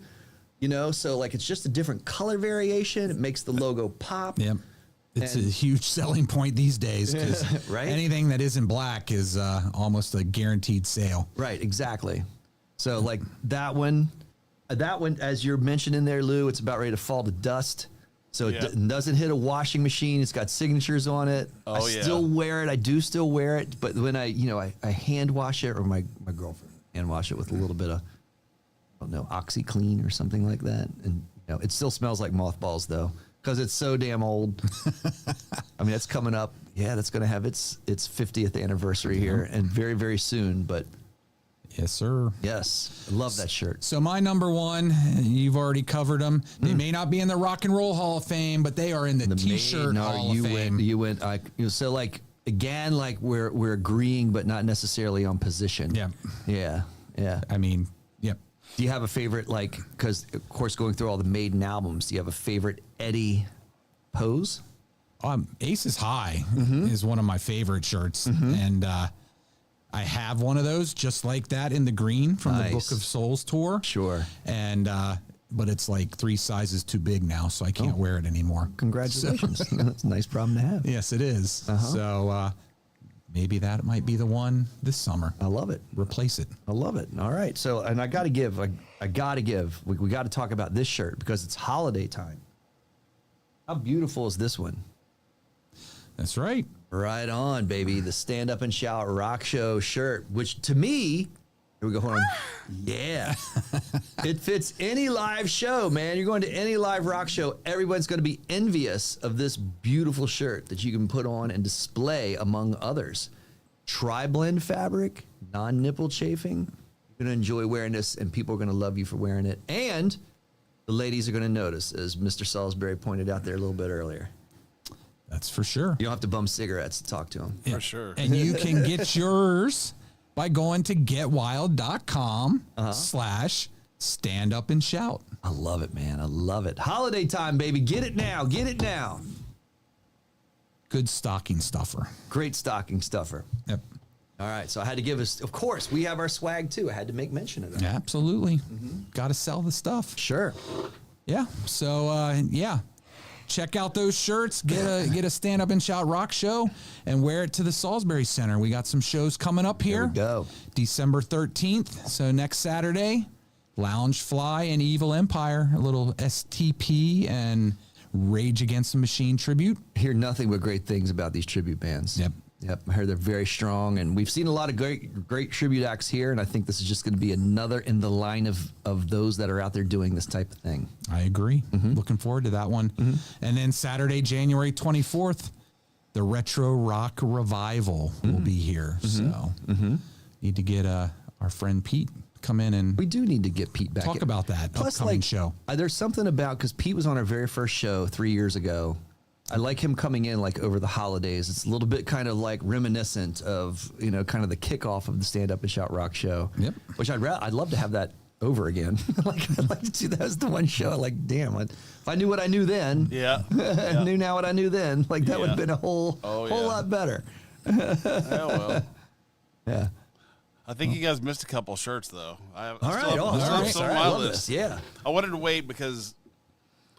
you know, so like it's just a different color variation. It makes the logo pop. Yep. It's a huge selling point these days because Right? anything that isn't black is almost a guaranteed sale. Right, exactly. So like that one, as you're mentioning there, Lou, it's about ready to fall to dust. So Yeah. it doesn't hit a washing machine. It's got signatures on it. Oh, I yeah. still wear it. I do still wear it. But when I hand wash it, or my girlfriend hand wash it with a little bit of, I don't know, OxyClean or something like that. And it still smells like mothballs though, because it's so damn old. I mean, it's coming up. Yeah, that's going to have its 50th anniversary here and very, very soon. But Yes, sir. yes, I love that shirt. So my number one, you've already covered them. They may not be in the Rock and Roll Hall of Fame, but they are in the T-shirt Hall of Fame. You went. So like again, like we're agreeing, but not necessarily on position. Yeah. Yeah. I mean, yep. Do you have a favorite? Like, because of course, going through all the Maiden albums, do you have a favorite Eddie pose? Aces High is one of my favorite shirts, and I have one of those just like that in the green from the Book of Souls tour. Sure. And but it's like 3 sizes too big now, so I can't wear it anymore. Congratulations. That's a nice problem to have. Yes, it is. So maybe that might be the one this summer. I love it. Replace it. I love it. All right. So, and I got to give, we got to talk about this shirt because it's holiday time. How beautiful is this one? That's right. Right on, baby. The Stand Up and Shout Rock Show shirt, which to me, here we go, hold on. Yeah. It fits any live show, man. You're going to any live rock show, everyone's going to be envious of this beautiful shirt that you can put on and display among others. Tri-blend fabric, non-nipple chafing. You're going to enjoy wearing this, and people are going to love you for wearing it. And the ladies are going to notice, as Mr. Salisbury pointed out there a little bit earlier. That's for sure. You don't have to bum cigarettes to talk to them. For sure. And you can get yours by going to getwild.com /stand up and shout. I love it, man. I love it. Holiday time, baby. Get it now. Get it now. Good stocking stuffer. Great stocking stuffer. Yep. All right. So I had to give us, of course, we have our swag too. I had to make mention of that. Absolutely. Got to sell the stuff. Sure. Yeah. So, yeah. Check out those shirts. Get a Stand Up and Shout rock show and wear it to the Salisbury Center. We got some shows coming up here. There we go. December 13th. So next Saturday, Lounge Fly and Evil Empire, a little STP and Rage Against the Machine tribute. Hear nothing but great things about these tribute bands. Yep. I heard they're very strong, and we've seen a lot of great tribute acts here, and I think this is just going to be another in the line of those that are out there doing this type of thing. I agree. Looking forward to that one. And then Saturday, January 24th, the Retro Rock Revival will be here. So need to get our friend Pete come in and We do need to get Pete back. talk about that Plus, upcoming show. There's something about, because Pete was on our very first show 3 years ago. I like him coming in like over the holidays. It's a little bit kind of like reminiscent of, kind of the kickoff of the Stand Up and Shout Rock show. Yep. Which I'd love to have that over again. I'd like to do that as the one show. Like, damn, if I knew what I knew then, Yeah. I knew now what I knew then, like that would have been a whole lot better. Yeah, well. Yeah. I think you guys missed a couple shirts, though. All right. All right. Sorry, I love this. Yeah. I wanted to wait because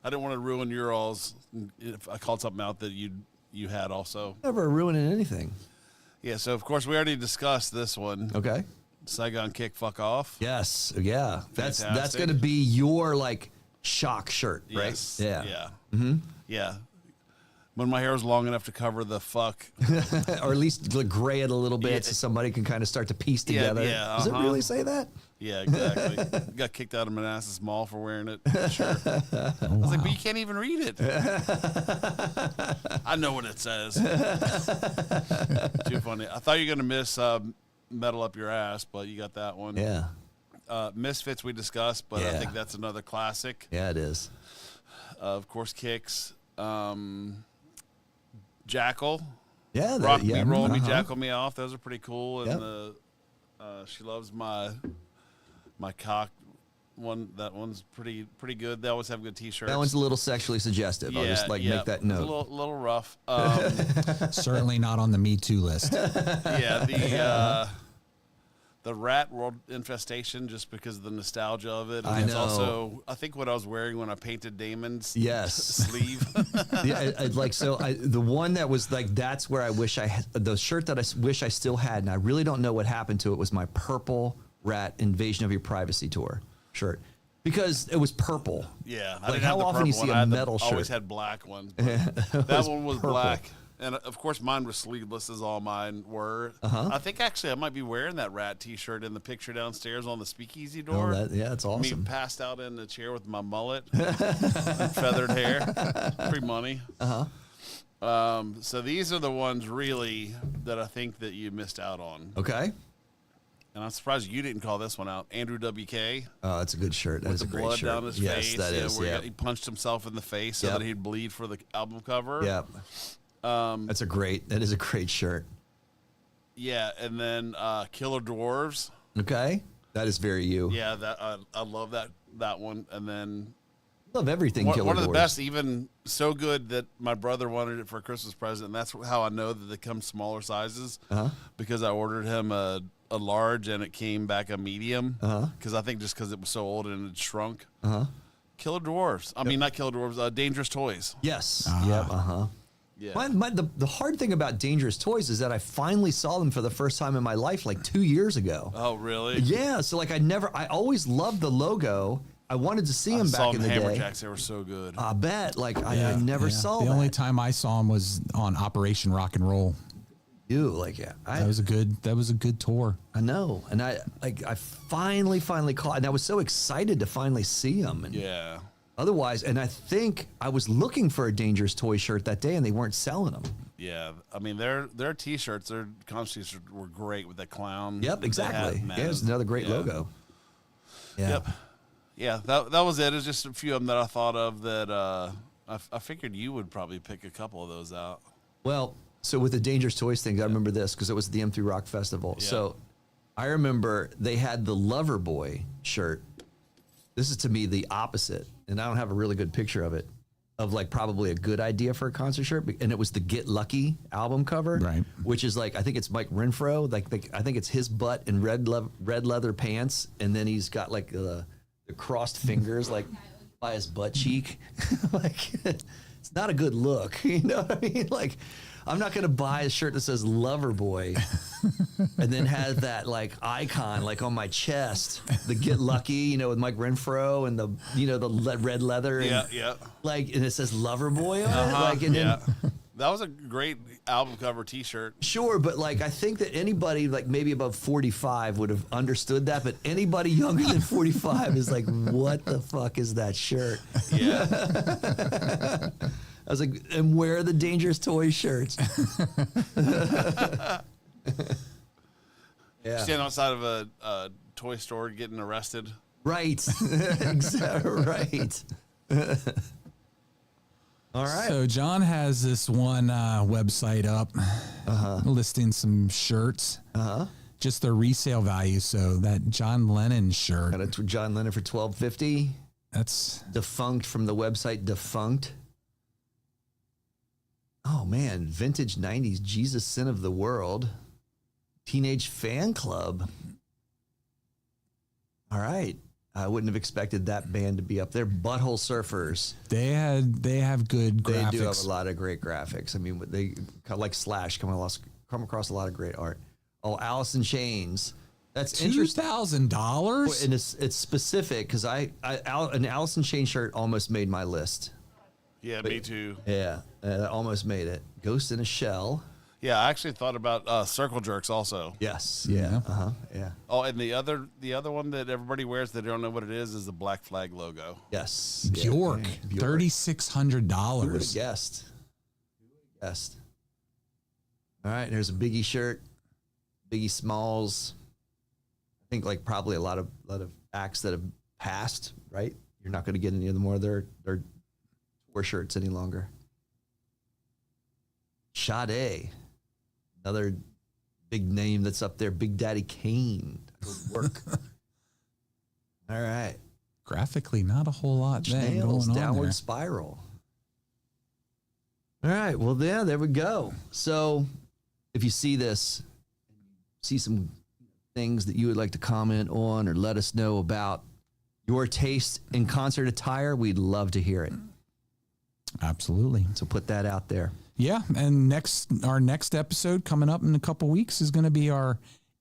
I didn't want to ruin your all's if I called something out that you had also. Never ruining anything. Yeah, so of course we already discussed this one. Okay. Saigon Kick Fuck Off. Yes. Yeah. That's Fantastic. going to be your like shock shirt, right? Yes. Yeah. Yeah. Mm-hmm. Yeah. when my hair was long enough to cover the fuck. Or at least gray it a little bit so somebody can kind of start to piece together. Does it really say that? Yeah, exactly. Got kicked out of Manassas Mall for wearing it. Sure. I was like, but you can't even read it. I know what it says. Too funny. I thought you were going to miss Metal Up Your Ass, but you got that one. Yeah. Misfits we discussed, but I think that's another classic. Yeah, it is. Of course, Kicks. Jackal. Yeah. Rock Me, Roll Me, Jackal Me Off. Those are pretty cool. And She Loves My Cock one. That one's pretty good. They always have good T-shirts. That one's a little sexually suggestive. I'll just make that note. A little rough. Certainly not on the Me Too list. The Rat World Infestation, just because of the nostalgia of it. I And it's know. also, I think, what I was wearing when I painted Damon's sleeve. The one that was like, that's where I wish I had, the shirt that I wish I still had, and I really don't know what happened to it, was my purple Rat Invasion of Your Privacy tour shirt. Because it was purple. Yeah. Like, how often you see a metal shirt? I always had black ones. That one was purple. black. And, of course, mine was sleeveless, as all mine were. I think, actually, I might be wearing that Rat T-shirt in the picture downstairs on the speakeasy door. That's awesome. Me passed out in the chair with my mullet and feathered hair. Free money. So these are the ones, really, that I think that you missed out on. Okay. And I'm surprised you didn't call this one out. Andrew WK. Oh, that's a good shirt. That is a great shirt. With the blood down his face. Yes, that is. Where he punched himself in the face so that he'd bleed for the album cover. Yeah. That is a great shirt. Yeah, and then Killer Dwarves. Okay. That is very you. Yeah, that I love that one. And then love everything Killer Dwarves. One of the best, even so good that my brother wanted it for a Christmas present, and that's how I know that they come smaller sizes. Because I ordered him a large and it came back a medium. Because I think just because it was so old and it shrunk. Killer Dwarves. I mean, not Killer Dwarves. Dangerous Toys. Yes. Yep. Yeah. The hard thing about Dangerous Toys is that I finally saw them for the first time in my life like 2 years ago. Oh, really? Yeah. So like I always loved the logo. I wanted to see them back in the day. Hammerjacks, they were so good. I bet. Like I never saw the that. only time I saw them was on Operation Rock and Roll. That was a good tour. I know, and I finally caught, and I was so excited to finally see them. And yeah. Otherwise, and I think I was looking for a Dangerous Toy shirt that day, and they weren't selling them. Yeah, I mean their T-shirts, their concert T-shirts were great with that clown. Yep, exactly. Yeah, it's another great logo. Yeah. Yep. Yeah, that was it. It was just a few of them that I thought of that I figured you would probably pick a couple of those out. Well, so with the Dangerous Toys thing, I remember this because it was the M3 Rock Festival. Yeah. So I remember they had the Lover Boy shirt. This is to me the opposite, and I don't have a really good picture of it, of like probably a good idea for a concert shirt. And it was the Get Lucky album cover, right? Which is like, I think it's Mike Renfro. I think it's his butt in red leather pants, and then he's got like the crossed fingers like by his butt cheek. Like it's not a good look, you know what I mean? Like I'm not gonna buy a shirt that says Lover Boy and then have that like icon like on my chest, the Get Lucky, you know, with Mike Renfro and the red leather and like, and it says Lover Boy on it. Like, and then that was a great album cover T-shirt. Sure, but like I think that anybody like maybe above 45 would have understood that, but anybody younger than 45 is like, what the fuck is that shirt? Yeah. I was like, and where are the Dangerous Toy shirts? Yeah. Stand outside of a toy store getting arrested. Right. Exactly. Right. All right. So John has this one website up listing some shirts. Just their resale value. So that John Lennon shirt. Got it to John Lennon for $12.50. That's defunct from the website Defunct. Oh man, vintage 90s Jesus Sin of the World. Teenage Fan Club. All right. I wouldn't have expected that band to be up there. Butthole Surfers. They have good graphics. They do have a lot of great graphics. I mean, they like Slash come across a lot of great art. Oh, Alice in Chains. That's interesting. $2,000. And it's specific because an Alice in Chains shirt almost made my list. Yeah, me too. Yeah, I almost made it. Ghost in a Shell. Yeah, I actually thought about circle jerks also. Yes. Yeah. Yeah. Oh, and the other one that everybody wears that they don't know what it is the Black Flag logo. Yes. Bjork, Yeah. $3,600. Who would have guessed? All right, there's a Biggie shirt, Biggie Smalls. I think like probably a lot of acts that have passed. Right, you're not going to get any of the more of their tour shirts any longer. Sade, another big name that's up there. Big Daddy Kane. Good work. All right. Graphically, not a whole lot then Nails, going on Downward there. Spiral. All right. Well, there we go. So if you see this, see some things that you would like to comment on or let us know about your taste in concert attire, we'd love to hear it. Absolutely. So put that out there. Yeah, and our next episode coming up in a couple weeks is going to be our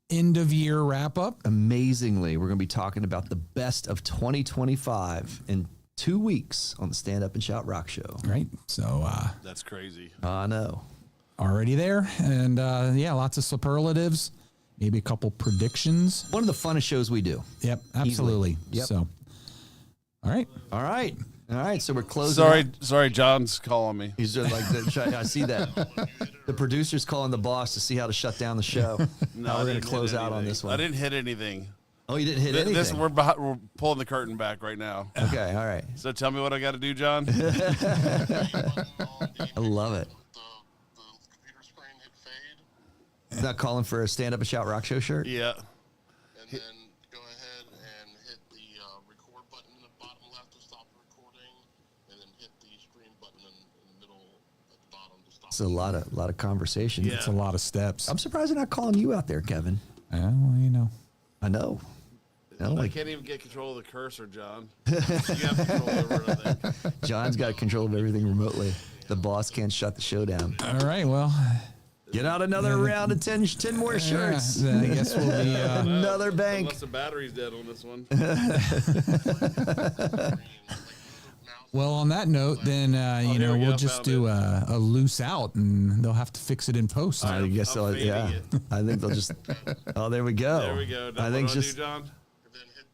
end of year wrap up. Amazingly, we're going to be talking about the best of 2025 in 2 weeks on the Stand Up and Shout Rock Show. Right. So That's crazy. I know. already there, and yeah, lots of superlatives, maybe a couple predictions. One of the funnest shows we do. Yep, absolutely. Easily. Yep. So, all right. All right. So we're closing. Sorry, John's calling me. He's just like, I see that. The producer's calling the boss to see how to shut down the show. No, How I we're going didn't to close hit out on anything. this one. I didn't hit anything. Oh, you didn't hit anything? We're pulling the curtain back right now. Okay, all right. So tell me what I got to do, John. I love it. The computer screen hit fade, Not calling for a Stand Up and Shout Rock Show shirt? Yeah. and then go ahead and hit the record button in the bottom left to stop the recording, and then hit the stream button in the middle at the bottom to stop. It's a lot of conversation. Yeah. It's a lot of steps. I'm surprised they're not calling you out there, Kevin. Well, you know. I know. I can't even get control of the cursor, John. You have control over it, I think. John's got control of everything remotely. The boss can't shut the show down. All right. Well, Get out another round of 10 more shirts. yeah, I guess we'll be. Another bank. Unless the battery's dead on this one. Well, on that note, then you here know we go, we'll just found do a loose out, and they'll have to fix it in post. I guess I'm so. fading Yeah. it. I think they'll just. Oh, there we go. There we go. Now I think what do just do, John? And then hit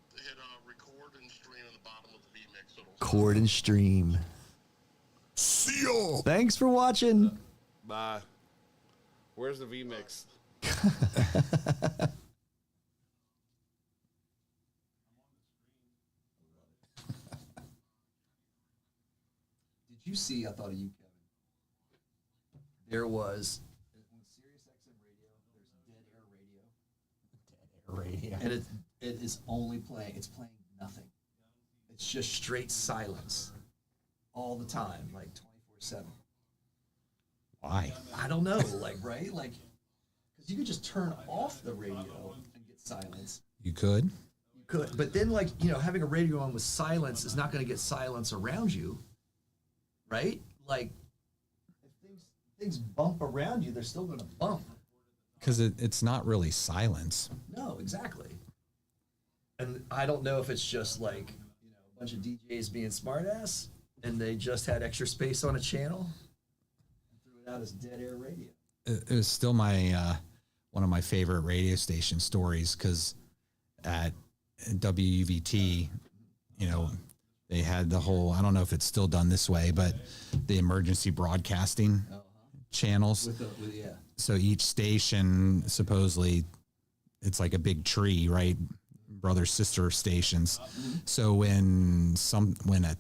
record and stream in the bottom of the vMix. So it'll chord and stream. See ya. Thanks for watching. Bye. Where's the VMix? Did you see? I thought of you, Kevin. There was on Sirius XM radio. There's dead air radio, and it is only playing. It's playing nothing. It's just straight silence all the time, like 24/7. Why? I don't know, right? Like, because you could just turn off the radio and get silence. You could. You could, but then having a radio on with silence is not going to get silence around you, right? Like, if things bump around you, they're still going to bump. Because it's not really silence. No, exactly. And I don't know if it's just like a bunch of DJs being smartass and they just had extra space on a channel and threw it out as dead air radio. It was still my one of my favorite radio station stories, because at WUVT, they had the whole, I don't know if it's still done this way, but the emergency broadcasting channels. Yeah. So each station, supposedly, it's like a big tree, right? Brother sister stations. So when a